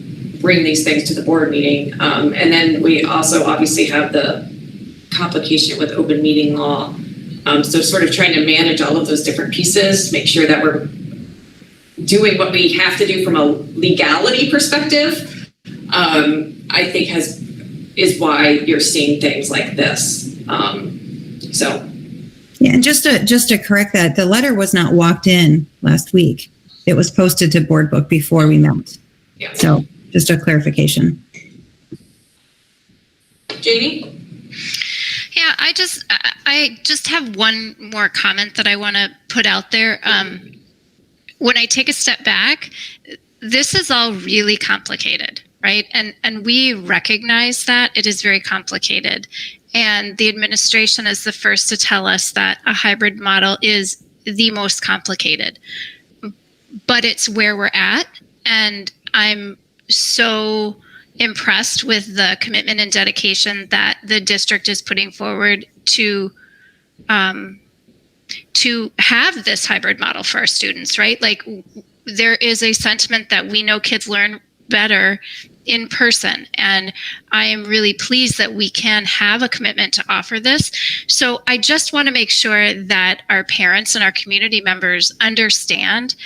bring these things to the board meeting. And then we also obviously have the complication with open meeting law. So sort of trying to manage all of those different pieces, make sure that we're doing what we have to do from a legality perspective, I think is why you're seeing things like this. Yeah, and just to correct that, the letter was not walked in last week. It was posted to Board Book before we met. Yeah. So just a clarification. Janie? Yeah, I just have one more comment that I want to put out there. When I take a step back, this is all really complicated, right? And we recognize that it is very complicated. And the administration is the first to tell us that a hybrid model is the most complicated. But it's where we're at. And I'm so impressed with the commitment and dedication that the district is putting forward to have this hybrid model for our students, right? Like, there is a sentiment that we know kids learn better in person, and I am really pleased that we can have a commitment to offer this. So I just want to make sure that our parents and our community members understand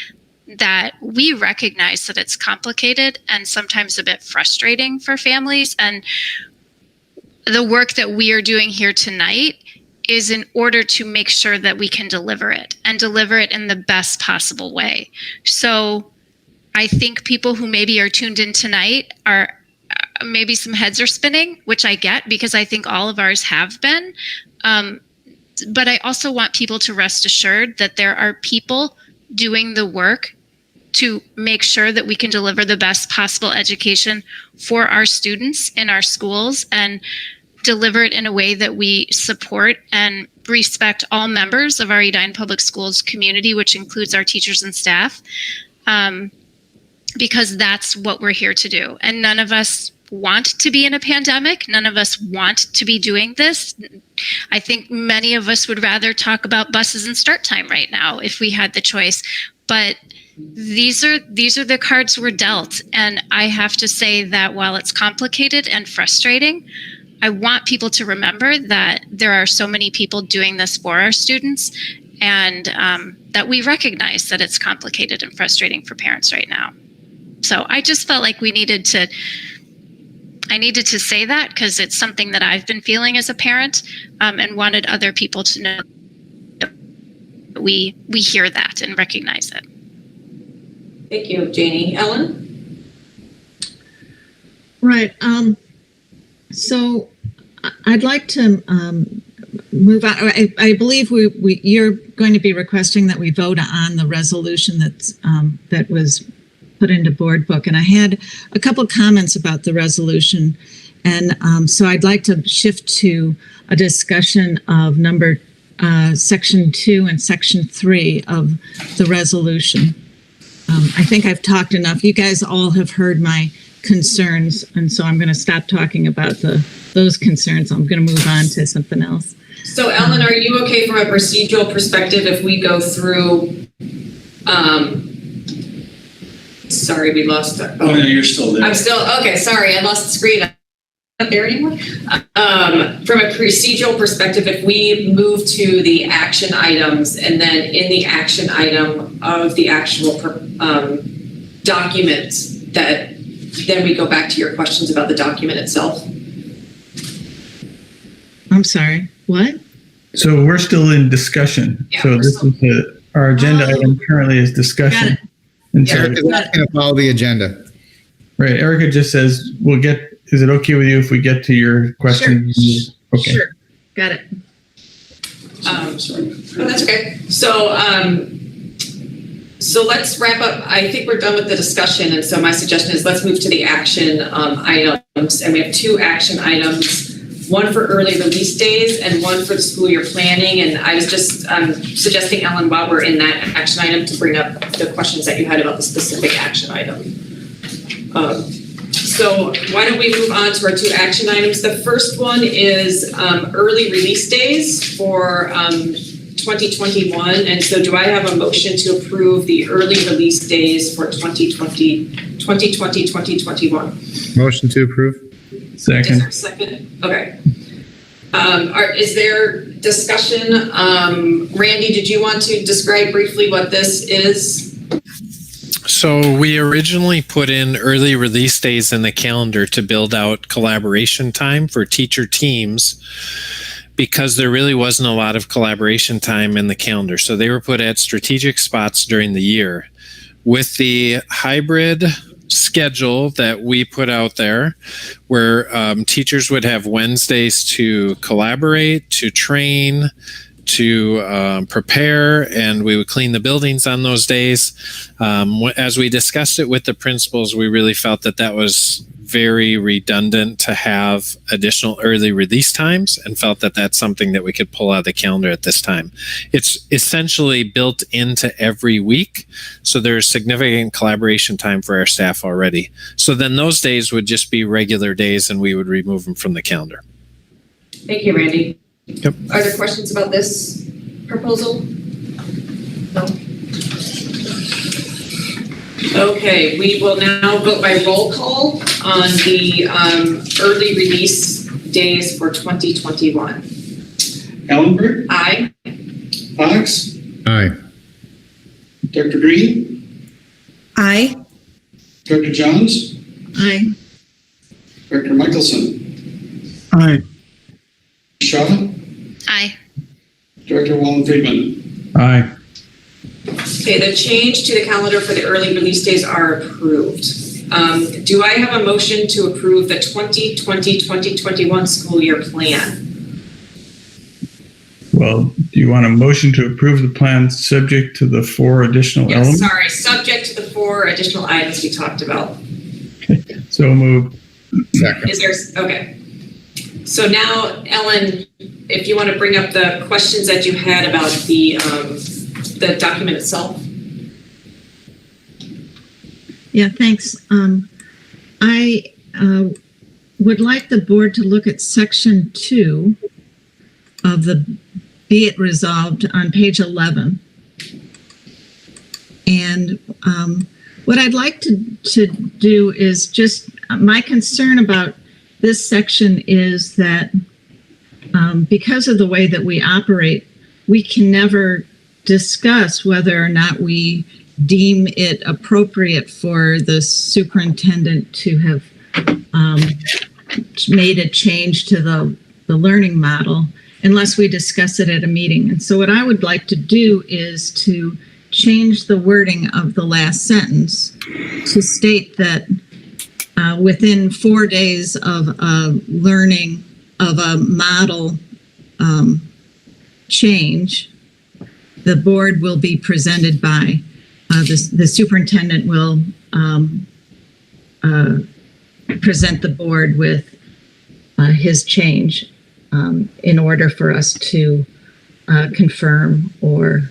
that we recognize that it's complicated and sometimes a bit frustrating for families, and the work that we are doing here tonight is in order to make sure that we can deliver it and deliver it in the best possible way. So I think people who maybe are tuned in tonight are maybe some heads are spinning, which I get because I think all of ours have been. But I also want people to rest assured that there are people doing the work to make sure that we can deliver the best possible education for our students in our schools and deliver it in a way that we support and respect all members of our Edina Public Schools community, which includes our teachers and staff, because that's what we're here to do. And none of us want to be in a pandemic. None of us want to be doing this. I think many of us would rather talk about buses and start time right now if we had the choice. But these are the cards we're dealt. And I have to say that while it's complicated and frustrating, I want people to remember that there are so many people doing this for our students, and that we recognize that it's complicated and frustrating for parents right now. So I just felt like I needed to say that because it's something that I've been feeling as a parent, and wanted other people to know that we hear that and recognize it. Thank you, Janie. Ellen? Right. So I'd like to move on. I believe you're going to be requesting that we vote on the resolution that was put into Board Book. And I had a couple of comments about the resolution. And so I'd like to shift to a discussion of Section 2 and Section 3 of the resolution. I think I've talked enough. You guys all have heard my concerns, and so I'm going to stop talking about those concerns. I'm going to move on to something else. So Ellen, are you okay from a procedural perspective if we go through, sorry, we lost it. Oh, no, you're still there. I'm still, okay, sorry, I lost the screen. I'm not there anymore. From a procedural perspective, if we move to the action items and then in the action item of the actual document, that then we go back to your questions about the document itself. I'm sorry, what? So we're still in discussion. Yeah, So this is our agenda item currently is discussion. Got it. And so, Erica's not going to follow the agenda. right, Erica just says, is it okay with you if we get to your question? Sure. Okay. Sure, got it. Sorry. Oh, that's okay. So let's wrap up. I think we're done with the discussion. And so my suggestion is let's move to the action items. And we have 2 action items, one for early release days and one for the school year planning. And I was just suggesting, Ellen, while we're in that action item, to bring up the questions that you had about the specific action item. So why don't we move on to our two action items? The first one is early release days for 2021. And so do I have a motion to approve the early release days for 2021? Motion to approve. Is Second. there a second? Okay. Is there discussion? Randy, did you want to describe briefly what this is? So we originally put in early release days in the calendar to build out collaboration time for teacher teams because there really wasn't a lot of collaboration time in the calendar. So they were put at strategic spots during the year. With the hybrid schedule that we put out there, where teachers would have Wednesdays to collaborate, to train, to prepare, and we would clean the buildings on those days. As we discussed it with the principals, we really felt that that was very redundant to have additional early release times and felt that that's something that we could pull out of the calendar at this time. It's essentially built into every week, so there's significant collaboration time for our staff already. So then those days would just be regular days and we would remove them from the calendar. Thank you, Randy. Yep. Are there questions about this proposal? No? Okay, we will now vote by roll call on the early release days for 2021. Ellenberg, Aye. Fox, Aye. Dr. Green, Aye. Dr. Johns, Aye. Dr. Michelson, Aye. Shaw, Aye. Director Wallen-Friedman. Aye. Okay, the change to the calendar for the early release days are approved. Do I have a motion to approve the 2020-2021 school year plan? Well, do you want a motion to approve the plan subject to the 4 additional Yes, elements? sorry, subject to the 4 additional items we talked about. So moved. Second. Is there, okay. So now, Ellen, if you want to bring up the questions that you had about the document itself. Yeah, thanks. I would like the board to look at section 2 of the Be It Resolved on page 11. And what I'd like to do is just, my concern about this section is that because of the way that we operate, we can never discuss whether or not we deem it appropriate for the superintendent to have made a change to the learning model unless we discuss it at a meeting. And so what I would like to do is to change the wording of the last sentence to state that within 4 days of learning of a model change, the board will be presented by, the superintendent will present the board with his change in order for us to confirm or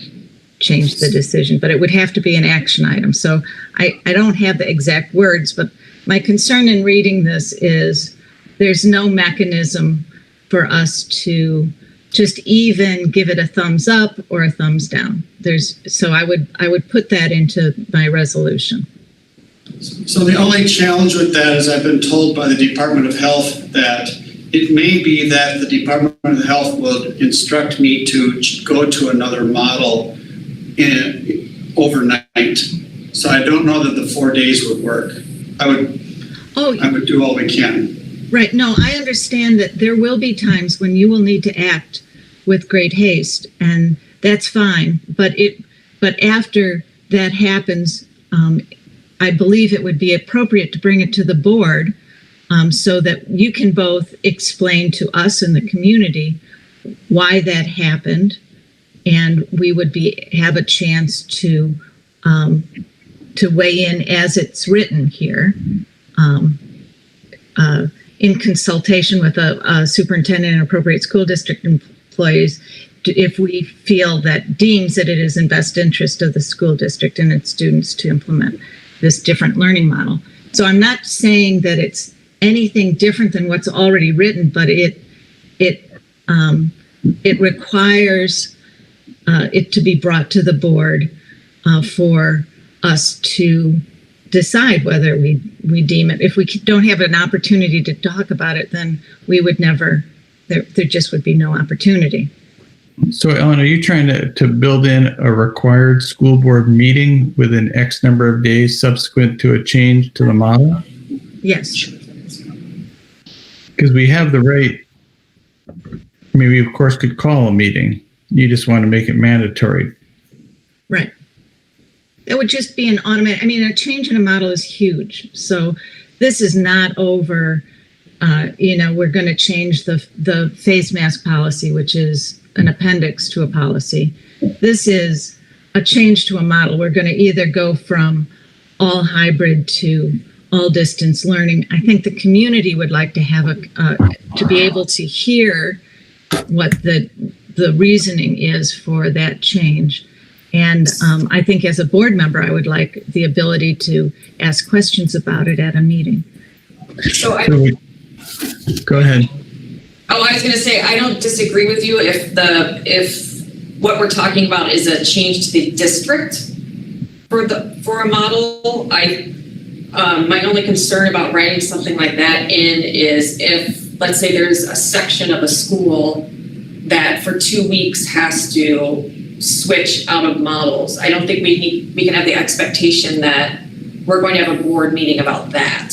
change the decision. But it would have to be an action item. So I don't have the exact words, but my concern in reading this is there's no mechanism for us to just even give it a thumbs up or a thumbs down. So I would put that into my resolution. So the only challenge with that is I've been told by the Department of Health that it may be that the Department of Health will instruct me to go to another model overnight. So I don't know that the 4 days would work. I would do all we can. Right. No, I understand that there will be times when you will need to act with great haste, and that's fine. But after that happens, I believe it would be appropriate to bring it to the board so that you can both explain to us in the community why that happened, and we would have a chance to weigh in as it's written here. In consultation with a superintendent and appropriate school district employees, if we feel that deems that it is in best interest of the school district and its students to implement this different learning model. So I'm not saying that it's anything different than what's already written, but it requires it to be brought to the board for us to decide whether we deem it. If we don't have an opportunity to talk about it, then we would never, there just would be no opportunity. So, Ellen, are you trying to build in a required school board meeting within X number of days subsequent to a change to the model? Yes. Because we have the right, I mean, we of course could call a meeting. You just want to make it mandatory. Right. That would just be an automatic, I mean, a change in a model is huge. So this is not over, we're going to change the face mask policy, which is an appendix to a policy. This is a change to a model. We're going to either go from all hybrid to all distance learning. I think the community would like to have to be able to hear what the reasoning is for that change. And I think as a board member, I would like the ability to ask questions about it at a meeting. Go ahead. Oh, I was going to say, I don't disagree with you if what we're talking about is a change to the district for a model. My only concern about writing something like that in is if, let's say, there's a section of a school that for 2 weeks has to switch out of models. I don't think we can have the expectation that we're going to have a board meeting about that.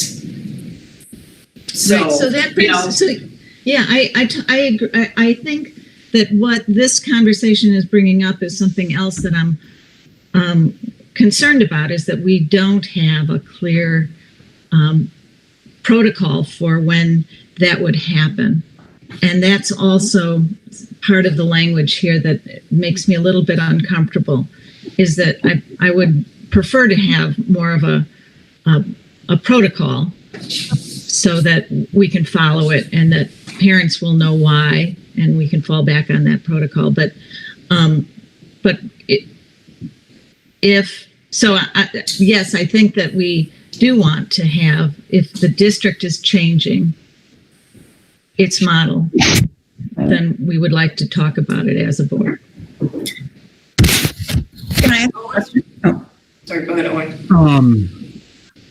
So, right, so that brings, yeah, I agree. I think that what this conversation is bringing up is something else that I'm concerned about, is that we don't have a clear protocol for when that would happen. And that's also part of the language here that makes me a little bit uncomfortable, is that I would prefer to have more of a protocol so that we can follow it and that parents will know why and we can fall back on that protocol. But yes, I think that we do want to have, if the district is changing its model, then we would like to talk about it as a board. Can I ask a question? Oh. Sorry, go ahead, Owen.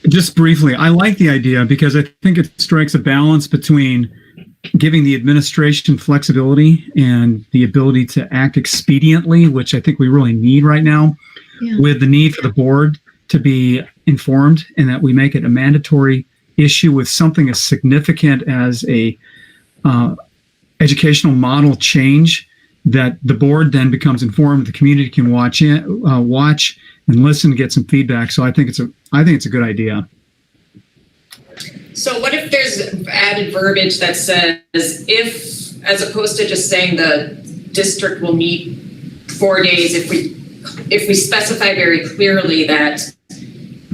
Just briefly, I like the idea because I think it strikes a balance between giving the administration flexibility and the ability to act expediently, which I think we really need right now, with the need for the board to be informed, and that we make it a mandatory issue with something as significant as a educational model change, that the board then becomes informed, the community can watch and listen, get some feedback. So I think it's a good idea. So what if there's added verbiage that says, if, as opposed to just saying the district will meet 4 days, if we specify very clearly that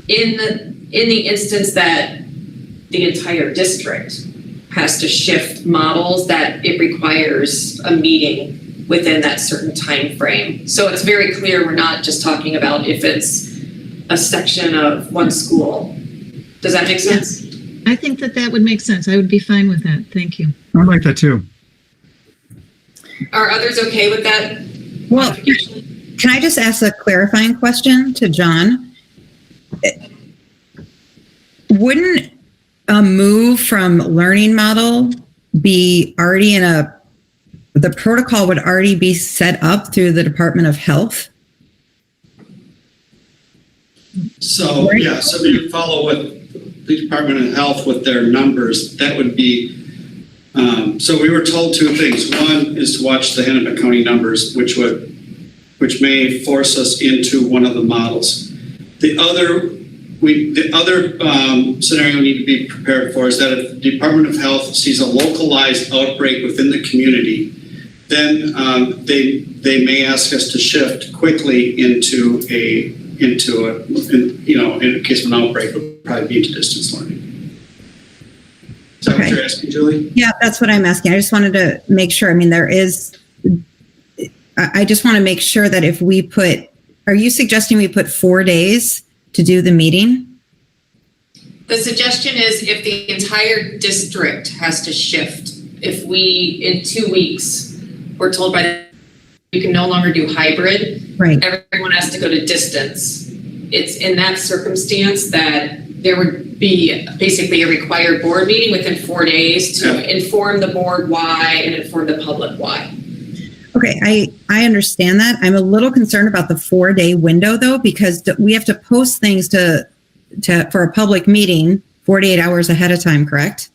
in the instance that the entire district has to shift models, that it requires a meeting within that certain time frame. So it's very clear we're not just talking about if it's a section of one school. Does that make sense? I think that would make sense. I would be fine with that. Thank you. I like that too. Are others okay with that? Well, can I just ask a clarifying question to John? Wouldn't a move from learning model be already the protocol would already be set up through the Department of Health? So, yeah, so if you follow what the Department of Health with their numbers, that would be, so we were told two things. One is to watch the Hennepin County numbers, which may force us into one of the models. The other scenario we need to be prepared for is that if the Department of Health sees a localized outbreak within the community, then they may ask us to shift quickly into in case of an outbreak, it would probably be into distance learning. Is that what you're asking, Julie? Yeah, that's what I'm asking. I just wanted to make sure. I mean, I just want to make sure that if we are you suggesting we put 4 days to do the meeting? The suggestion is if the entire district has to shift, if we, in 2 weeks, we're told you can no longer do hybrid, Right. everyone has to go to distance. It's in that circumstance that there would be basically a required board meeting within 4 days to inform the board why and inform the public why. Okay, I understand that. I'm a little concerned about the 4-day window though, because we have to post things for a public meeting 48 hours ahead of time, correct?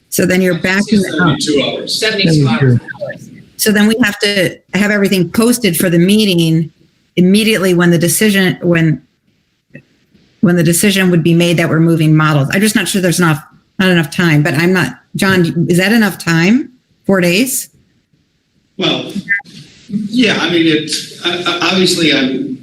So then you're back in 72 hours. 72 hours. So then we have to have everything posted for the meeting immediately when the decision would be made that we're moving models. I'm just not sure there's not enough time, but I'm not, John, is that enough time? 4 days? Well, yeah, I mean, obviously I'm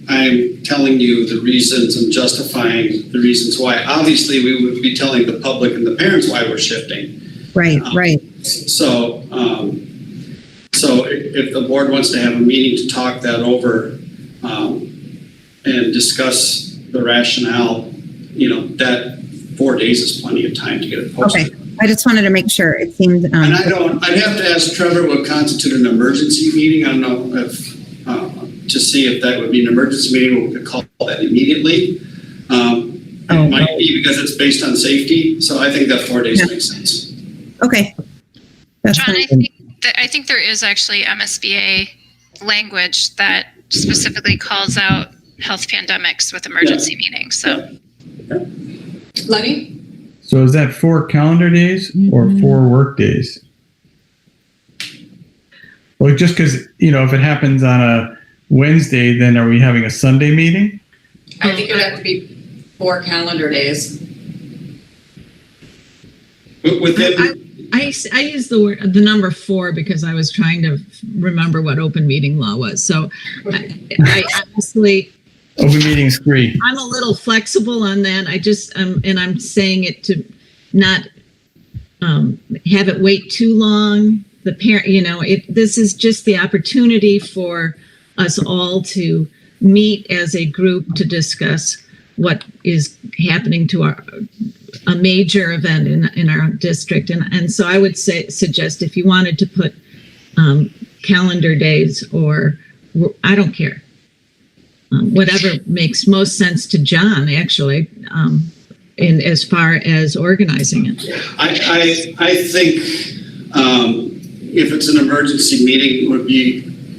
telling you the reasons and justifying the reasons why. Obviously, we would be telling the public and the parents why we're shifting. Right, right. So if the board wants to have a meeting to talk that over and discuss the rationale, that 4 days is plenty of time to get it posted. Okay, I just wanted to make sure. It seemed. And I'd have to ask Trevor what constitute an emergency meeting. I don't know if to see if that would be an emergency meeting or we could call that immediately. It might be because it's based on safety. So I think that 4 days makes sense. Okay. That's John, fine. I think there is actually MSBA language that specifically calls out health pandemics with emergency meetings. So, Lenny? So is that 4 calendar days or 4 work days? Well, just because, if it happens on a Wednesday, then are we having a Sunday meeting? I think it would have to be 4 calendar days. I use the number 4 because I was trying to remember what open meeting law was. So I honestly, Open meetings 3. I'm a little flexible on that. I just, and I'm saying it to not have it wait too long. The parent, this is just the opportunity for us all to meet as a group to discuss what is happening to a major event in our district. And so I would suggest if you wanted to put calendar days or I don't care. Whatever makes most sense to John, actually, in as far as organizing it. I think if it's an emergency meeting,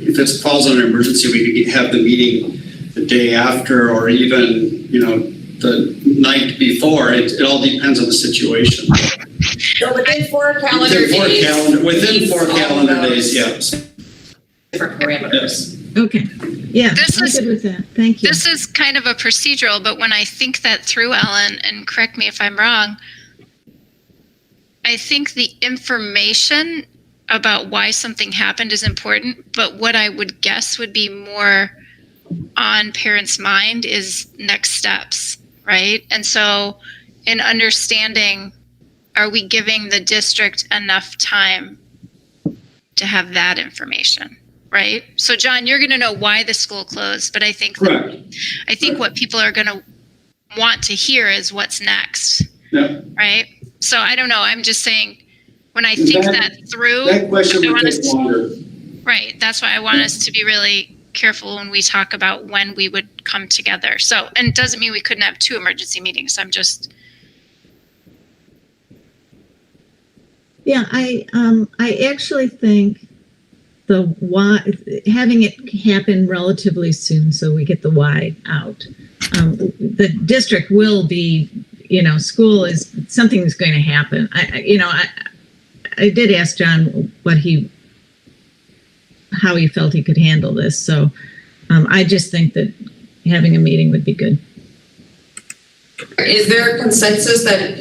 if it falls under emergency, we could have the meeting the day after or even, the night before. It all depends on the situation. So within 4 calendar days. Within 4 calendar days, yes. Different parameters. Okay. Yeah, This I'm is- good with that. Thank you. this is kind of a procedural, but when I think that through, Ellen, and correct me if I'm wrong, I think the information about why something happened is important, but what I would guess would be more on parents' mind is next steps, right? And so in understanding, are we giving the district enough time to have that information, right? So John, you're going to know why the school closed, but I think what people are going to want to hear is what's next, right? So I don't know. I'm just saying, when I think that through, That question would take longer. right? That's why I want us to be really careful when we talk about when we would come together. So, and it doesn't mean we couldn't have 2 emergency meetings. I'm just. Yeah, I actually think the why, having it happen relatively soon so we get the why out. The district will be, school is, something's going to happen. I did ask John how he felt he could handle this. So I just think that having a meeting would be good. Is there a consensus that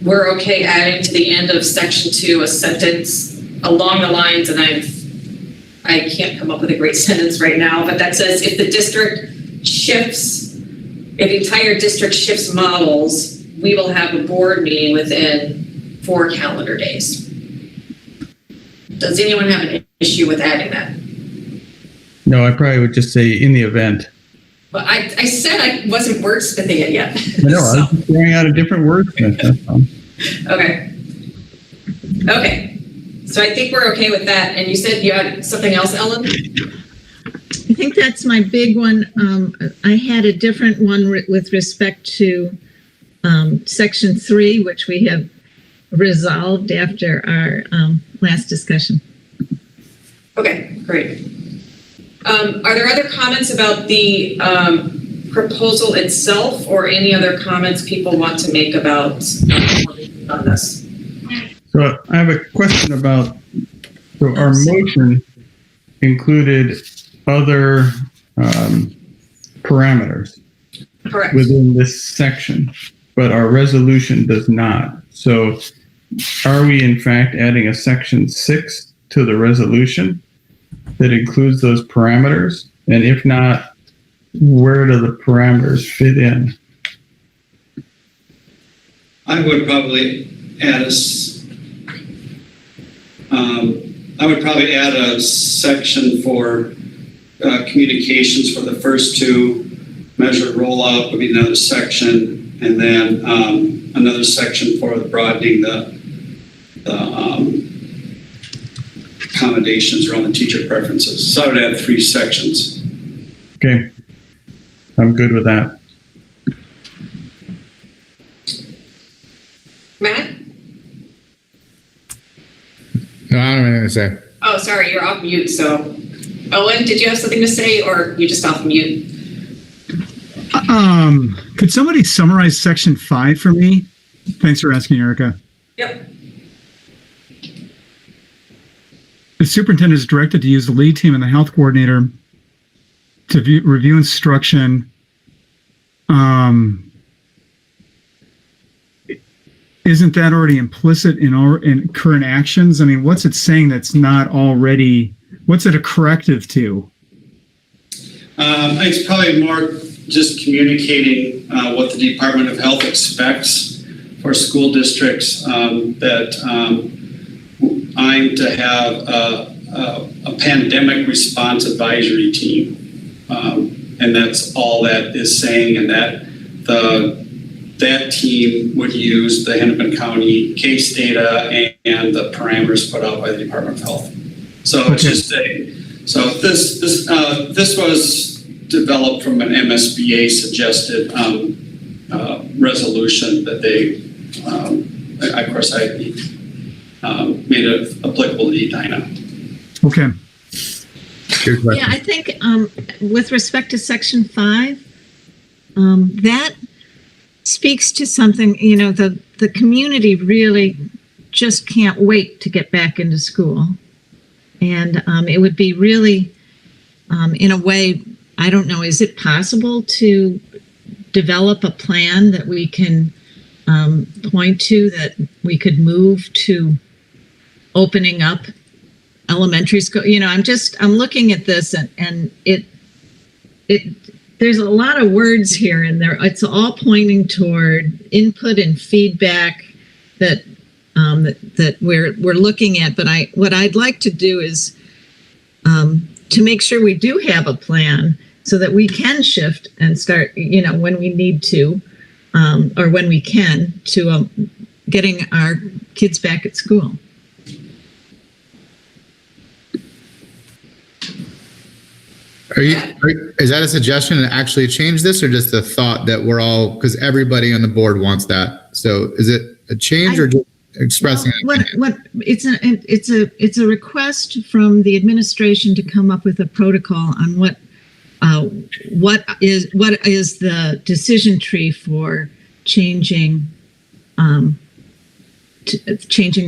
we're okay adding to the end of section 2 a sentence along the lines, and I can't come up with a great sentence right now, but that says if the entire district shifts models, we will have a board meeting within 4 calendar days. Does anyone have an issue with adding that? No, I probably would just say in the event. Well, I said I wasn't wordsmithing it yet. I know, I was just throwing out a different word. Okay. Okay. So I think we're okay with that. And you said you had something else, Ellen? I think that's my big one. I had a different one with respect to section 3, which we have resolved after our last discussion. Okay, great. Are there other comments about the proposal itself, or any other comments people want to make about on this? So I have a question about, so our motion included other parameters Correct. within this section, but our resolution does not. So are we in fact adding a section 6 to the resolution that includes those parameters? And if not, where do the parameters fit in? I would probably add a section for communications for the first two. Measured rollout would be another section, and then another section for the broadening the accommodations around the teacher preferences. So I would add 3 sections. Okay, I'm good with that. Matt? No, I don't have anything to say. Oh, sorry, you're off mute. So, Owen, did you have something to say, or you just off mute? Could somebody summarize section 5 for me? Thanks for asking, Erica. Yep. The superintendent is directed to use the lead team and the health coordinator to review instruction. Isn't that already implicit in current actions? I mean, what's it saying that's not already? What's it a corrective to? It's probably more just communicating what the Department of Health expects for school districts, that I'm to have a pandemic response advisory team. And that's all that is saying, and that that team would use the Hennepin County case data and the parameters put out by the Department of Health. So it's just this was developed from an MSBA suggested resolution that they, of course, I made it applicable to Edina. Okay. Yeah, I think with respect to section 5, that speaks to something, the community really just can't wait to get back into school. And it would be really, in a way, I don't know, is it possible to develop a plan that we can point to, that we could move to opening up elementary school? I'm looking at this and it there's a lot of words here, and it's all pointing toward input and feedback that we're looking at. But what I'd like to do is to make sure we do have a plan so that we can shift and start, when we need to, or when we can, to getting our kids back at school. Is that a suggestion to actually change this, or just a thought that we're all, because everybody on the board wants that? So is it a change or just expressing? It's a request from the administration to come up with a protocol on what is the decision tree for changing the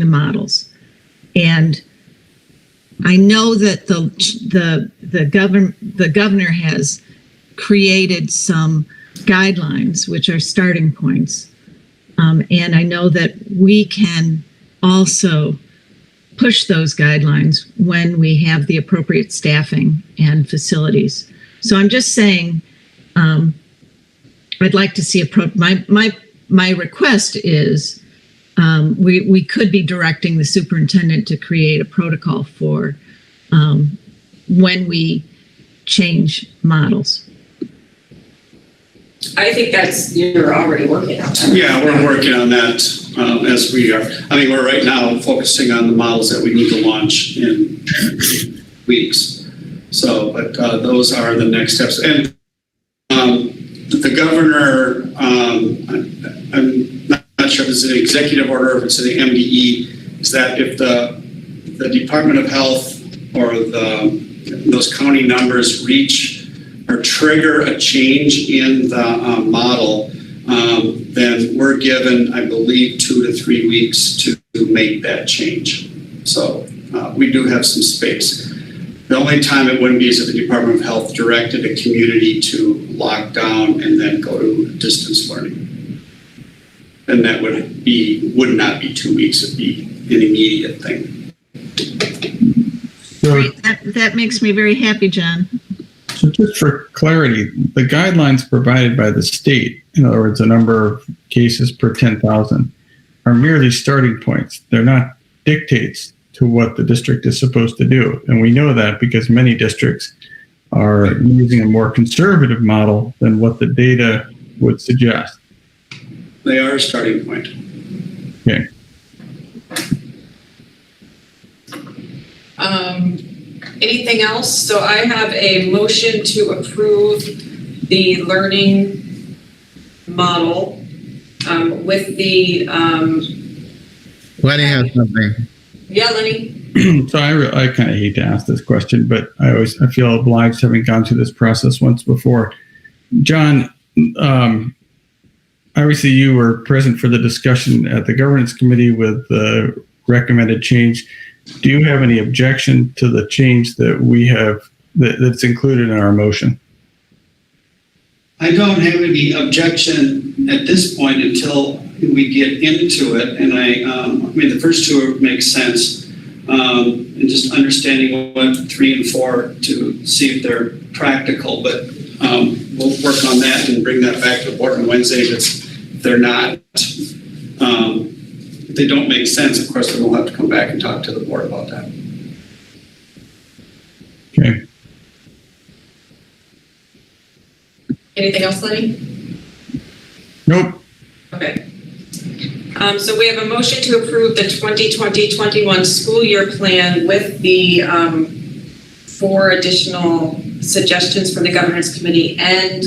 models. And I know that the governor has created some guidelines, which are starting points. And I know that we can also push those guidelines when we have the appropriate staffing and facilities. So I'm just saying, I'd like to see my request is, we could be directing the superintendent to create a protocol for when we change models. I think you're already working on that. Yeah, we're working on that as we are. I mean, we're right now focusing on the models that we need to launch in weeks. So, but those are the next steps. And the governor, I'm not sure if it's an executive order or if it's in the MDE, is that if the Department of Health or those county numbers reach or trigger a change in the model, then we're given, I believe, 2 to 3 weeks to make that change. So we do have some space. The only time it wouldn't be is if the Department of Health directed a community to lock down and then go to distance learning. Then that would not be 2 weeks, it'd be an immediate thing. So, That makes me very happy, John. so just for clarity, the guidelines provided by the state, in other words, the number of cases per 10,000, are merely starting points. They're not dictates to what the district is supposed to do. And we know that because many districts are using a more conservative model than what the data would suggest. They are a starting point. Okay. Anything else? So I have a motion to approve the learning model with the. Lenny has something. Yeah, Lenny. So I kind of hate to ask this question, but I feel obliged, having gone through this process once before. John, obviously you were present for the discussion at the governance committee with the recommended change. Do you have any objection to the change that we have that's included in our motion? I don't have any objection at this point until we get into it. And I mean, the first two make sense. And just understanding what 3 and 4 to see if they're practical. But we'll work on that and bring that back to the board on Wednesday if they're not. If they don't make sense, of course, then we'll have to come back and talk to the board about that. Okay. Anything else, Lenny? Nope. Okay. So we have a motion to approve the 2020-21 school year plan with the 4 additional suggestions from the governance committee and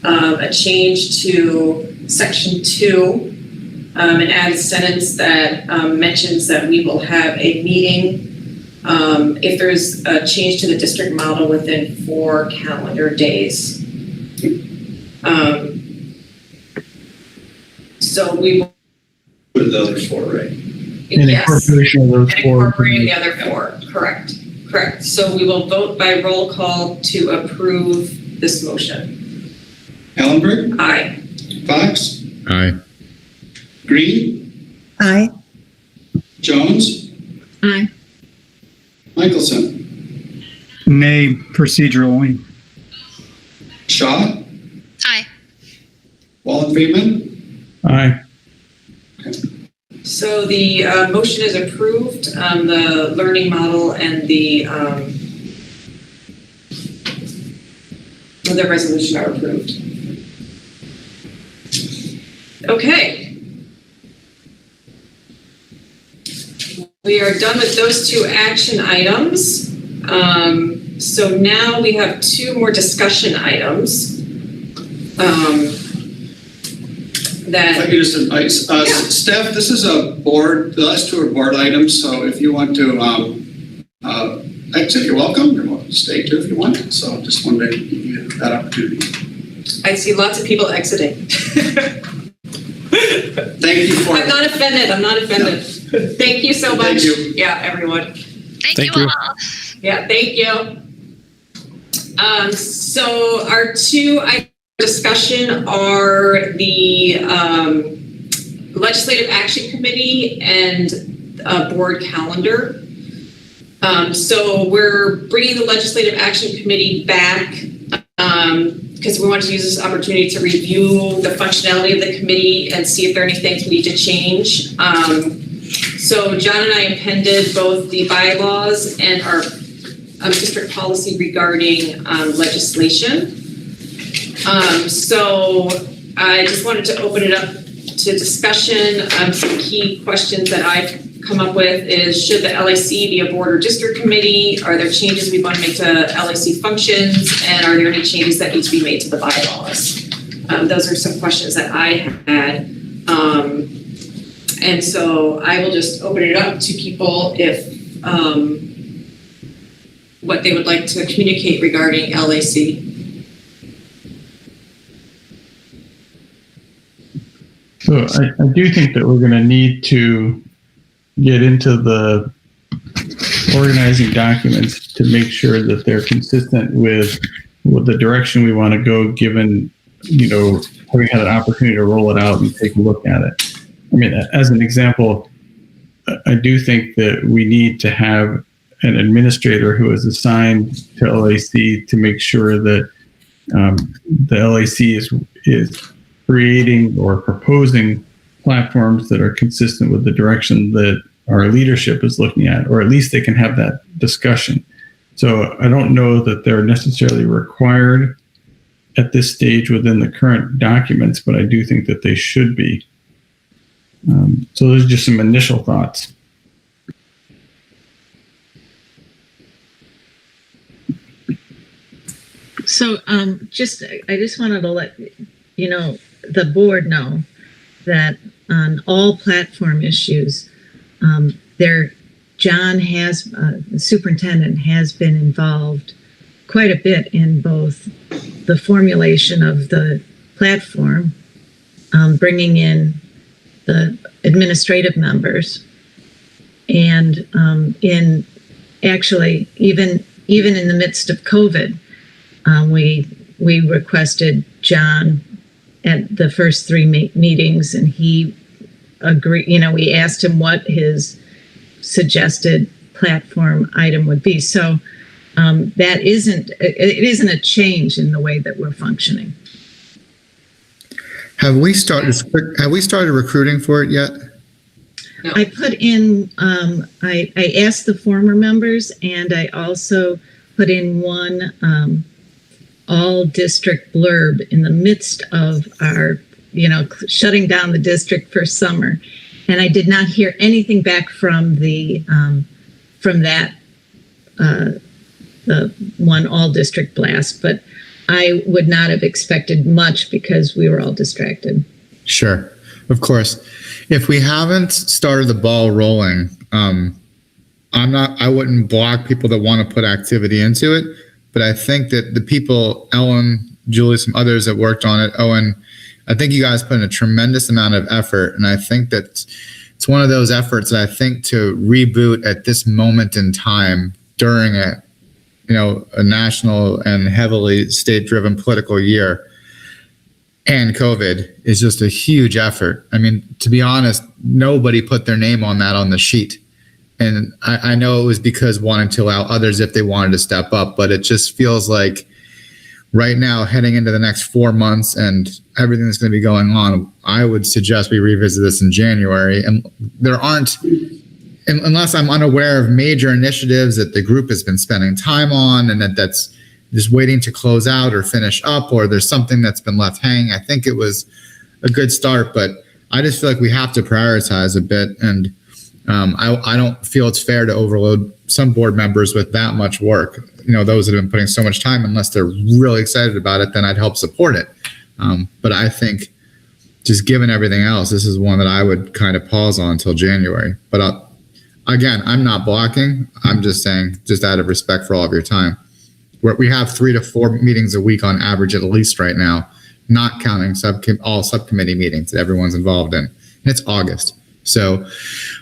a change to section 2 and add a sentence that mentions that we will have a meeting if there's a change to the district model within 4 calendar days. So we will. With the other 4, right? And Yes. incorporation of those And 4. incorporating the other 4, correct. So we will vote by roll call to approve this motion. Ellenberg, Aye. Fox, Aye. Green, Aye. Jones, Aye. Michelson, Nay, procedurally. Shaw, Aye. Wallen Friedman. Aye. So the motion is approved, the learning model and the resolution are approved. Okay. We are done with those 2 action items. So now we have 2 more discussion items. If I could just invite staff, this is a board, the last 2 are board items, so if you want to exit, you're welcome. You're welcome to stay too if you want. So just wanted to give you that opportunity. I see lots of people exiting. Thank you for I'm not offended. Yeah. Thank you so much. Thank you. Yeah, everyone. Thank you all. Yeah, thank you. So our 2 items of discussion are the Legislative Action Committee and board calendar. So we're bringing the Legislative Action Committee back because we want to use this opportunity to review the functionality of the committee and see if there are any things we need to change. So John and I appended both the bylaws and our district policy regarding legislation. So I just wanted to open it up to discussion. Some key questions that I've come up with is, should the LAC be a board or district committee? Are there changes we want to make to LAC functions? And are there any changes that need to be made to the bylaws? Those are some questions that I had. And so I will just open it up to people if what they would like to communicate regarding LAC. So I do think that we're going to need to get into the organizing documents to make sure that they're consistent with the direction we want to go, given, having had an opportunity to roll it out and take a look at it. I mean, as an example, I do think that we need to have an administrator who is assigned to LAC to make sure that the LAC is creating or proposing platforms that are consistent with the direction that our leadership is looking at, or at least they can have that discussion. So I don't know that they're necessarily required at this stage within the current documents, but I do think that they should be. So those are just some initial thoughts. So I just wanted to let the board know that on all platform issues, John has, the superintendent has been involved quite a bit in both the formulation of the platform, bringing in the administrative members, and in actually even in the midst of COVID, we requested John at the first three meetings, and he agreed. We asked him what his suggested platform item would be. So that isn't a change in the way that we're functioning. Have we started recruiting for it yet? No. I put in, I asked the former members, and I also put in one all district blurb in the midst of our, shutting down the district for summer. And I did not hear anything back from the one all district blast, but I would not have expected much because we were all distracted. Sure, of course. If we haven't started the ball rolling, I wouldn't block people that want to put activity into it, but I think that the people, Ellen, Julie, some others that worked on it, Owen, I think you guys put in a tremendous amount of effort, and I think that it's one of those efforts that I think to reboot at this moment in time during a national and heavily state-driven political year and COVID is just a huge effort. I mean, to be honest, nobody put their name on that on the sheet. And I know it was because wanting to allow others if they wanted to step up, but it just feels like right now, heading into the next 4 months and everything that's going to be going on, I would suggest we revisit this in January. And there aren't, unless I'm unaware of major initiatives that the group has been spending time on and that's just waiting to close out or finish up, or there's something that's been left hanging. I think it was a good start, but I just feel like we have to prioritize a bit. And I don't feel it's fair to overload some board members with that much work. Those that have been putting so much time, unless they're really excited about it, then I'd help support it. But I think just given everything else, this is one that I would kind of pause on until January. But again, I'm not blocking. I'm just saying, just out of respect for all of your time. We have 3 to 4 meetings a week on average at least right now, not counting all subcommittee meetings that everyone's involved in. And it's August. So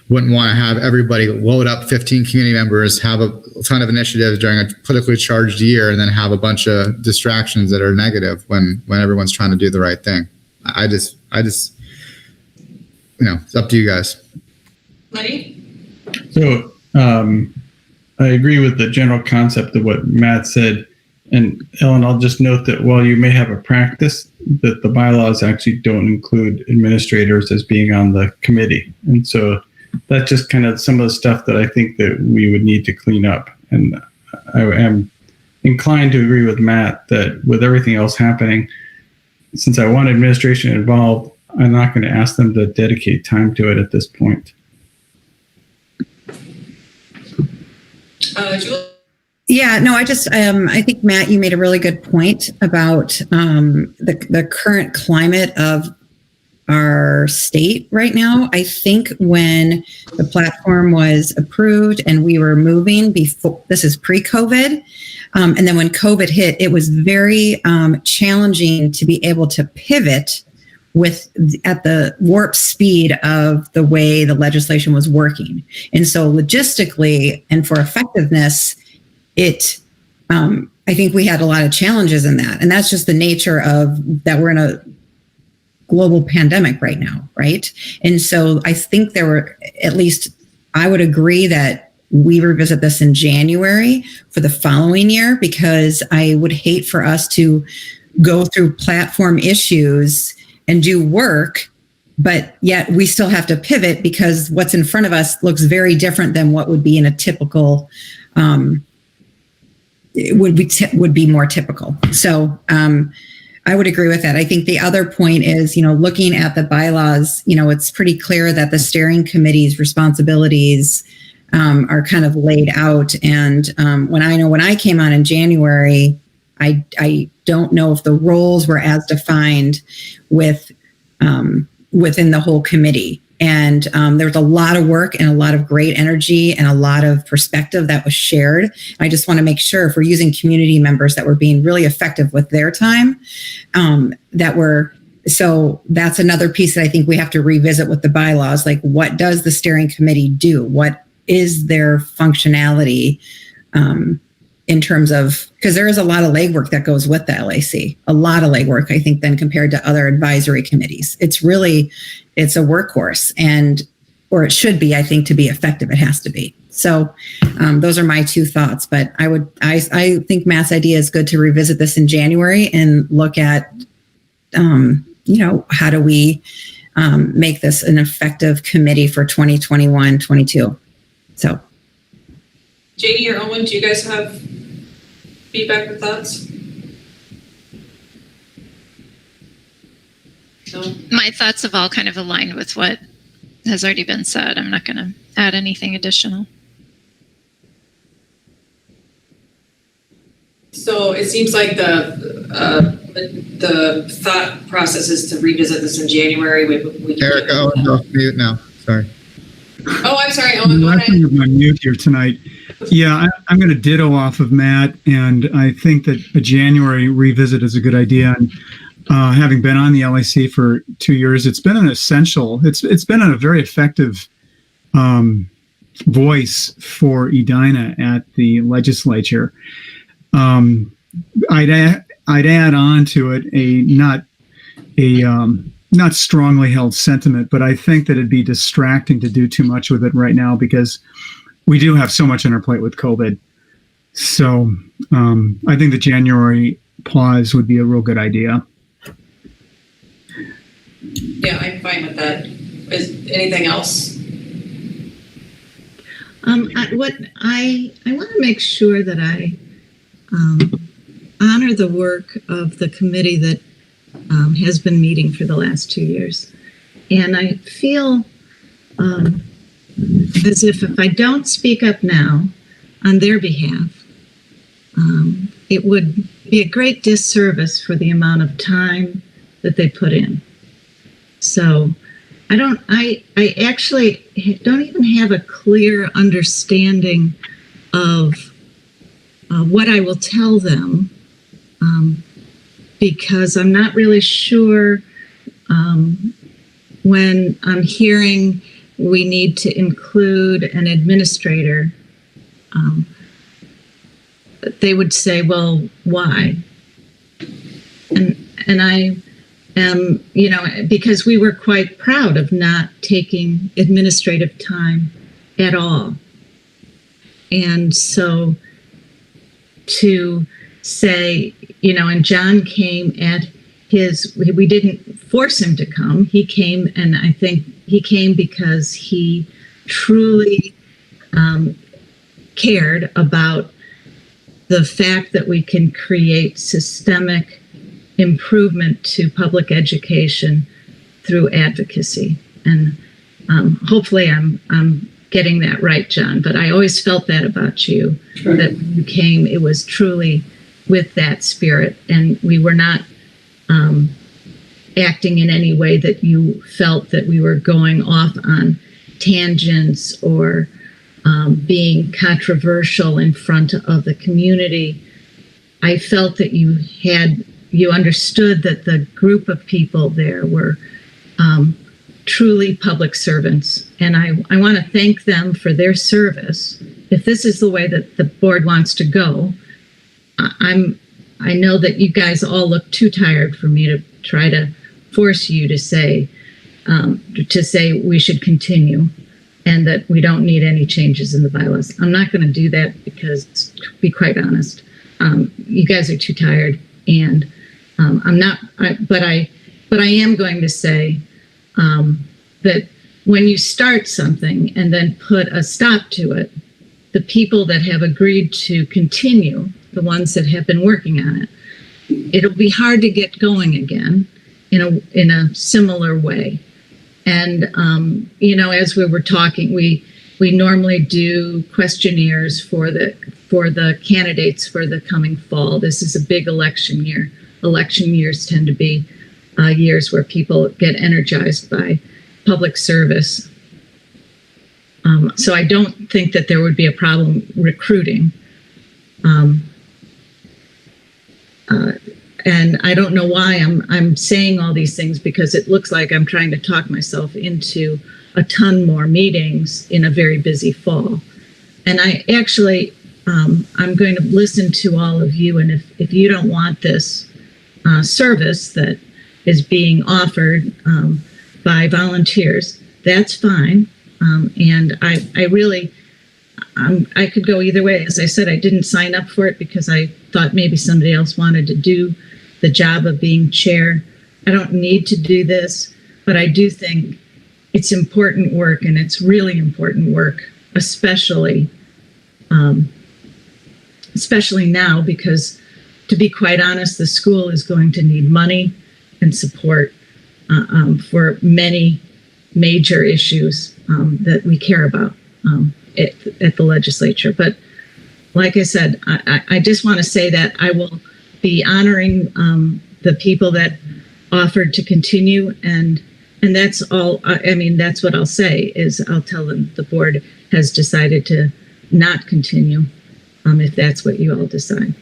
wouldn't want to have everybody load up 15 community members, have a ton of initiatives during a politically charged year, and then have a bunch of distractions that are negative when everyone's trying to do the right thing. I just, it's up to you guys. Lenny? So I agree with the general concept of what Matt said. And Ellen, I'll just note that while you may have a practice, that the bylaws actually don't include administrators as being on the committee. And so that's just kind of some of the stuff that I think that we would need to clean up. And I am inclined to agree with Matt that with everything else happening, since I want administration involved, I'm not going to ask them to dedicate time to it at this point. Julie? Yeah, no, I think, Matt, you made a really good point about the current climate of our state right now. I think when the platform was approved and we were moving before, this is pre-COVID, and then when COVID hit, it was very challenging to be able to pivot at the warp speed of the way the legislation was working. And so logistically and for effectiveness, I think we had a lot of challenges in that. And that's just the nature of that we're in a global pandemic right now, right? And so I think there were, at least I would agree that we revisit this in January for the following year, because I would hate for us to go through platform issues and do work, but yet we still have to pivot because what's in front of us looks very different than what would be in a typical, would be more typical. So I would agree with that. I think the other point is, looking at the bylaws, it's pretty clear that the steering committee's responsibilities are kind of laid out. And when I came on in January, I don't know if the roles were as defined within the whole committee. And there was a lot of work and a lot of great energy and a lot of perspective that was shared. I just want to make sure if we're using community members that we're being really effective with their time, so that's another piece that I think we have to revisit with the bylaws. Like, what does the steering committee do? What is their functionality in terms of, because there is a lot of legwork that goes with the LAC, a lot of legwork, I think, then compared to other advisory committees. It's a workhorse, or it should be, I think, to be effective, it has to be. So those are my two thoughts, but I think Matt's idea is good to revisit this in January and look at, how do we make this an effective committee for 2021, 22. So. Janie or Owen, do you guys have feedback or thoughts? No? My thoughts have all kind of aligned with what has already been said. I'm not going to add anything additional. So it seems like the thought process is to revisit this in January. Erica, Owen's off mute now. Sorry. Oh, I'm sorry, Owen. Go ahead. I'm on mute here tonight. Yeah, I'm going to ditto off of Matt, and I think that a January revisit is a good idea. And having been on the LAC for 2 years, it's been an essential. It's been a very effective voice for Edina at the legislature. I'd add on to it not strongly held sentiment, but I think that it'd be distracting to do too much with it right now because we do have so much on our plate with COVID. So I think the January pause would be a real good idea. Yeah, I'm fine with that. Is anything else? I want to make sure that I honor the work of the committee that has been meeting for the last 2 years. And I feel as if I don't speak up now on their behalf, it would be a great disservice for the amount of time that they put in. So I actually don't even have a clear understanding of what I will tell them, because I'm not really sure when I'm hearing we need to include an administrator, they would say, well, why? And I am, because we were quite proud of not taking administrative time at all. And so to say, and John came at we didn't force him to come. He came, and I think he came because he truly cared about the fact that we can create systemic improvement to public education through advocacy. And hopefully I'm getting that right, John, but I always felt that about you, Sure. that when you came, it was truly with that spirit, and we were not acting in any way that you felt that we were going off on tangents or being controversial in front of the community. I felt that you understood that the group of people there were truly public servants. And I want to thank them for their service. If this is the way that the board wants to go, I know that you guys all look too tired for me to try to force you to say we should continue and that we don't need any changes in the bylaws. I'm not going to do that because, to be quite honest, you guys are too tired, and but I am going to say that when you start something and then put a stop to it, the people that have agreed to continue, the ones that have been working on it, it'll be hard to get going again in a similar way. And as we were talking, we normally do questionnaires for the candidates for the coming fall. This is a big election year. Election years tend to be years where people get energized by public service. So I don't think that there would be a problem recruiting. And I don't know why I'm saying all these things, because it looks like I'm trying to talk myself into a ton more meetings in a very busy fall. And I actually, I'm going to listen to all of you. And if you don't want this service that is being offered by volunteers, that's fine. And I really, I could go either way. As I said, I didn't sign up for it because I thought maybe somebody else wanted to do the job of being chair. I don't need to do this, but I do think it's important work, and it's really important work, especially now, because, to be quite honest, the school is going to need money and support for many major issues that we care about at the legislature. But like I said, I just want to say that I will be honoring the people that offered to continue, and that's all. I mean, that's what I'll say is I'll tell them the board has decided to not continue, if that's what you all decide.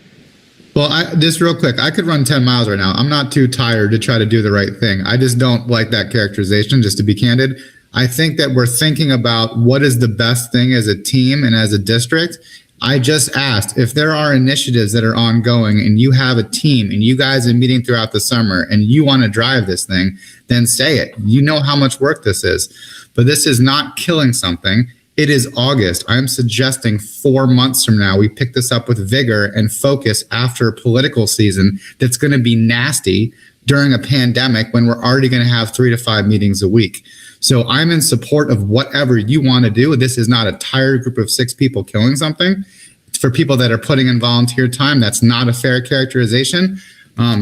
Well, just real quick, I could run 10 miles right now. I'm not too tired to try to do the right thing. I just don't like that characterization, just to be candid. I think that we're thinking about what is the best thing as a team and as a district. I just asked if there are initiatives that are ongoing and you have a team and you guys are meeting throughout the summer and you want to drive this thing, then say it. You know how much work this is, but this is not killing something. It is August. I'm suggesting 4 months from now, we pick this up with vigor and focus after a political season that's going to be nasty during a pandemic when we're already going to have 3 to 5 meetings a week. So I'm in support of whatever you want to do. This is not a tired group of 6 people killing something. It's for people that are putting in volunteer time. That's not a fair characterization.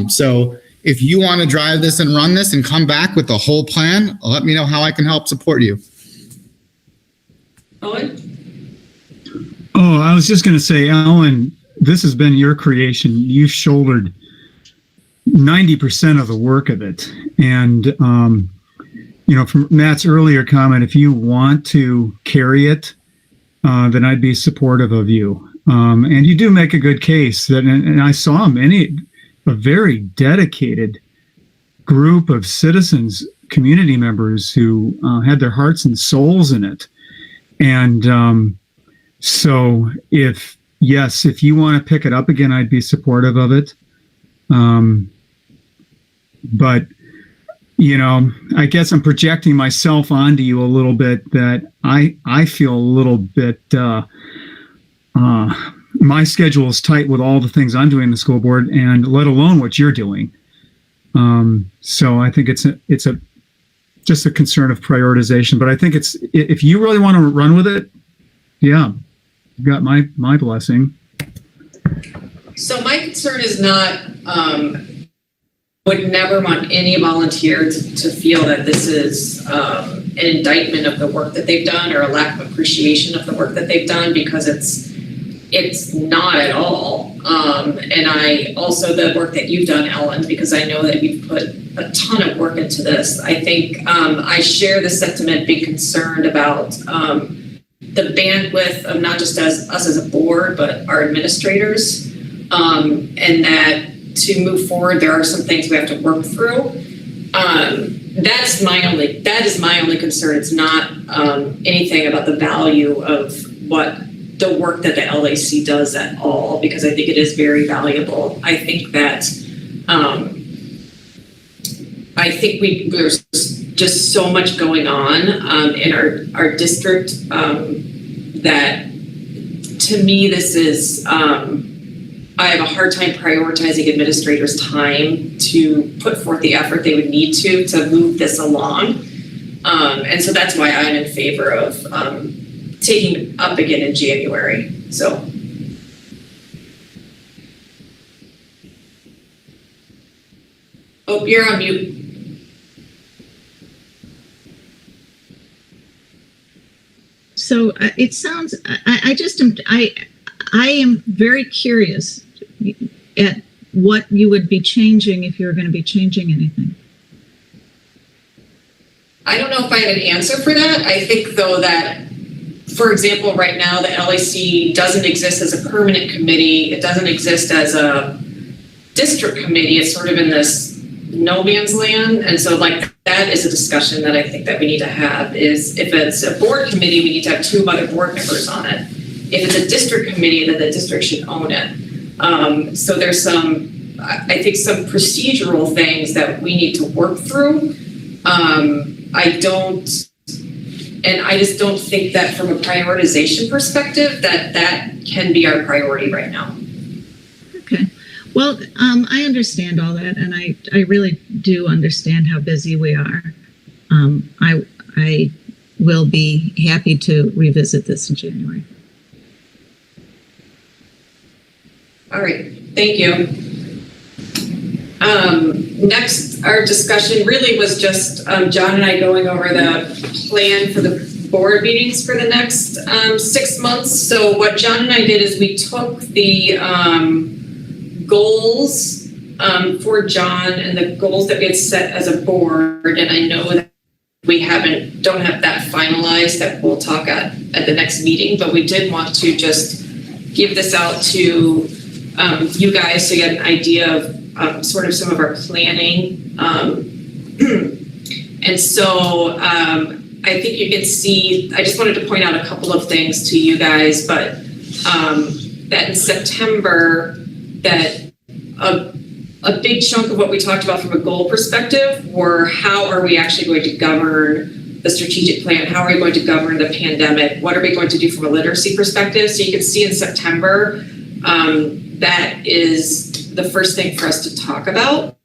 So if you want to drive this and run this and come back with the whole plan, let me know how I can help support you. Owen? Oh, I was just going to say, Ellen, this has been your creation. You've shouldered 90% of the work of it. And, from Matt's earlier comment, if you want to carry it, then I'd be supportive of you. And you do make a good case that, and I saw a very dedicated group of citizens, community members who had their hearts and souls in it. And so if you want to pick it up again, I'd be supportive of it. But, I guess I'm projecting myself onto you a little bit, that I feel a little bit, my schedule is tight with all the things I'm doing in the school board, and let alone what you're doing. So I think it's just a concern of prioritization, but I think if you really want to run with it, yeah, you've got my blessing. So my concern is not would never want any volunteer to feel that this is an indictment of the work that they've done or a lack of appreciation of the work that they've done, because it's not at all. And I also the work that you've done, Ellen, because I know that you've put a ton of work into this. I think I share the sentiment, being concerned about the bandwidth of not just us as a board, but our administrators, and that to move forward, there are some things we have to work through. That is my only concern. It's not anything about the value of what the work that the LAC does at all, because I think it is very valuable. I think that there's just so much going on in our district that, to me, this is I have a hard time prioritizing administrators' time to put forth the effort they would need to move this along, and so that's why I'm in favor of taking it up again in January. So. Oh, you're on mute. So it sounds, I am very curious at what you would be changing if you were going to be changing anything. I don't know if I have an answer for that. I think, though, that, for example, right now the LAC doesn't exist as a permanent committee. It doesn't exist as a district committee. It's sort of in this no man's land. And so, like, that is a discussion that I think that we need to have, is if it's a board committee, we need to have 2 other board members on it. If it's a district committee, then the district should own it. So there's some, I think, some procedural things that we need to work through. I just don't think that from a prioritization perspective that can be our priority right now. Okay. Well, I understand all that, and I really do understand how busy we are. I will be happy to revisit this in January. All right, thank you. Next, our discussion really was just John and I going over the plan for the board meetings for the next 6 months. So what John and I did is we took the goals for John and the goals that we had set as a board, and I know that we don't have that finalized, that we'll talk at the next meeting, but we did want to just give this out to you guys to get an idea of sort of some of our planning. And so I think you can see, I just wanted to point out a couple of things to you guys, but that in September, that a big chunk of what we talked about from a goal perspective were how are we actually going to govern the strategic plan? How are we going to govern the pandemic? What are we going to do from a literacy perspective? So you can see in September, that is the first thing for us to talk about,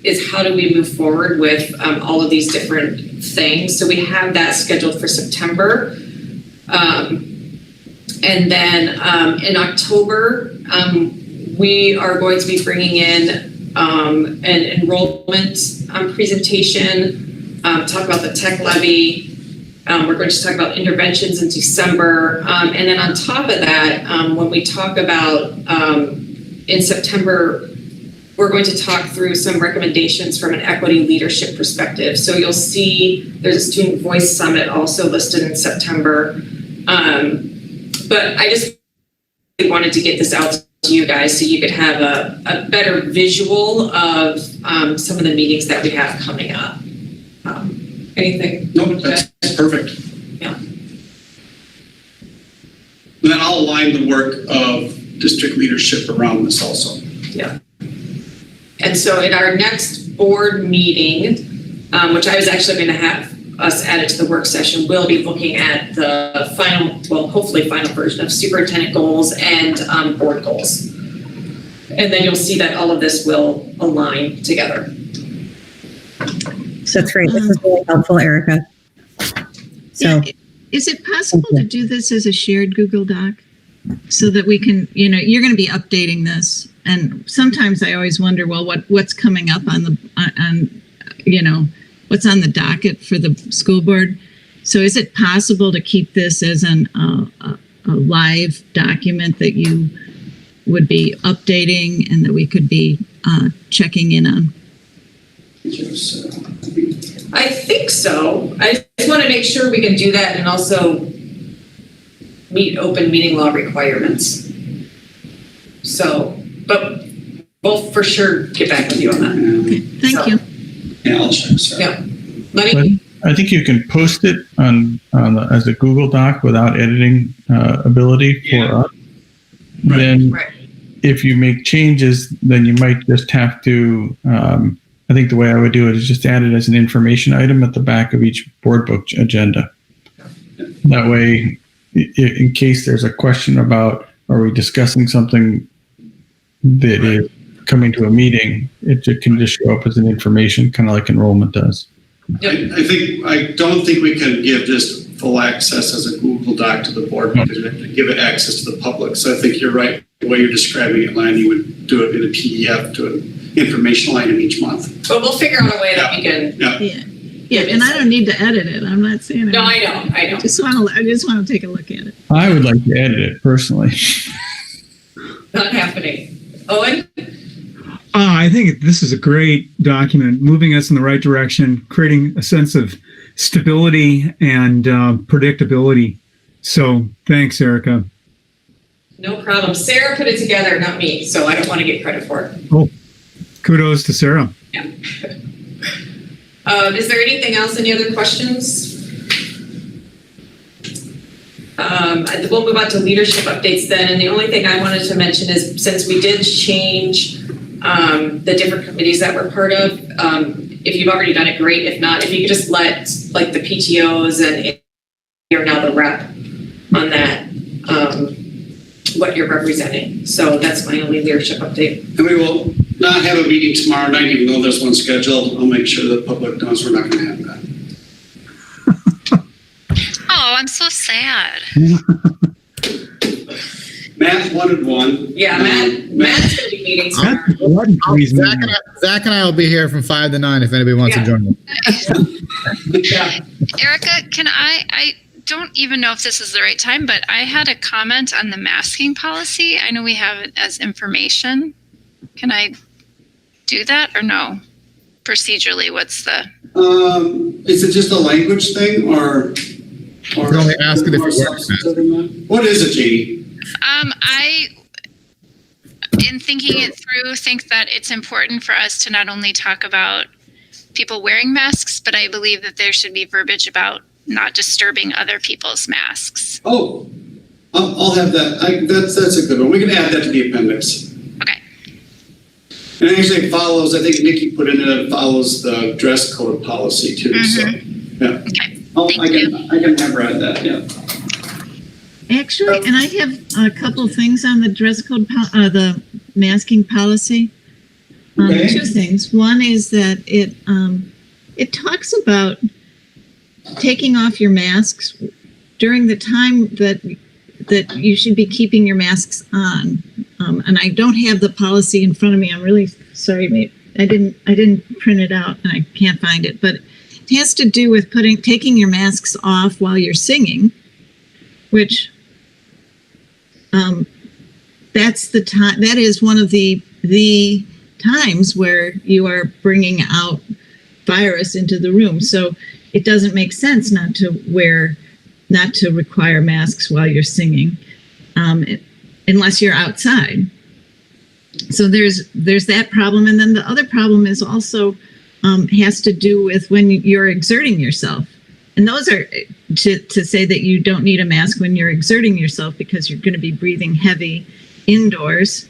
is how do we move forward with all of these different things. So we have that scheduled for September. And then in October, we are going to be bringing in an enrollment presentation, talk about the tech levy. We're going to talk about interventions in December. And then on top of that, when we talk about in September, we're going to talk through some recommendations from an equity leadership perspective. So you'll see there's a Student Voice Summit also listed in September. But I just wanted to get this out to you guys so you could have a better visual of some of the meetings that we have coming up. Anything? No, that's perfect. Yeah. And then I'll align the work of district leadership around this also. Yeah. And so in our next board meeting, which I was actually going to have us added to the work session, we'll be looking at the final, well, hopefully final version of superintendent goals and board goals. And then you'll see that all of this will align together. So that's great. This is really helpful, Erica. So, yeah, is it possible to do this as a shared Google Doc? so that we can, you're going to be updating this. And sometimes I always wonder, well, what's coming up on what's on the docket for the school board. So is it possible to keep this as a live document that you would be updating and that we could be checking in on? I think so. I just want to make sure we can do that and also meet open meeting law requirements. So, but we'll for sure get back with you on that. Okay, thank you. Yeah, I'll check. Sorry. Yeah. Lenny? I think you can post it as a Google Doc without editing ability for us. Right. Then Right. if you make changes, then you might just have to, I think the way I would do it is just add it as an information item at the back of each board book agenda. That way, in case there's a question about, are we discussing something that is coming to a meeting, it can just show up as an information, kind of like enrollment does. I don't think we can give just full access as a Google Doc to the board because we have to give it access to the public. So I think you're right. The way you're describing it, Len, you would do it in a PDF to an informational item each month. But we'll figure out a way that we can. Yeah, and I don't need to edit it. I'm not saying it. No, I know. I just want to take a look at it. I would like to edit it personally. Not happening. Owen? I think this is a great document, moving us in the right direction, creating a sense of stability and predictability. So thanks, Erica. No problem. Sarah put it together, not me, so I don't want to get credit for it. Oh, kudos to Sarah. Yeah. Is there anything else? Any other questions? We'll move on to leadership updates then. And the only thing I wanted to mention is since we did change the different committees that we're part of, if you've already done it, great. If not, if you could just let like the PTOs and you're now the rep on that, what you're representing. So that's my only leadership update. And we will not have a meeting tomorrow night, even though there's one scheduled. I'll make sure the public knows we're not going to have that. Oh, I'm so sad. Matt wanted one. Yeah, Matt's going to be meeting tomorrow. Zach and I will be here from 5 to 9 if anybody wants to join us. Yeah. Erica, I don't even know if this is the right time, but I had a comment on the masking policy. I know we have it as information. Can I do that or no? Procedurally, what's the? Is it just a language thing or only ask it if it works. What is it, Jeannie? I, in thinking it through, think that it's important for us to not only talk about people wearing masks, but I believe that there should be verbiage about not disturbing other people's masks. Oh, I'll have that. That's a good one. We can add that to the appendix. Okay. And actually it follows, I think Nikki put in it follows the dress code policy too. Mm-hmm. So, yeah. Okay. I can have her add that, yeah. Actually, and I have a couple things on the dress code, the masking policy. Okay. 2 things. One is that it talks about taking off your masks during the time that you should be keeping your masks on. And I don't have the policy in front of me. I'm really sorry, mate. I didn't print it out and I can't find it, but it has to do with taking your masks off while you're singing, which that's the time. That is one of the times where you are bringing out virus into the room. So it doesn't make sense not to require masks while you're singing, unless you're outside. So there's that problem, and then the other problem is also has to do with when you're exerting yourself. And those are to say that you don't need a mask when you're exerting yourself because you're going to be breathing heavy indoors.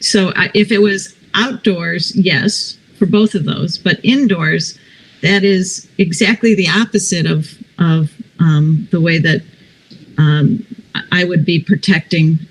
So if it was outdoors, yes, for both of those, but indoors, that is exactly the opposite of the way that I would be protecting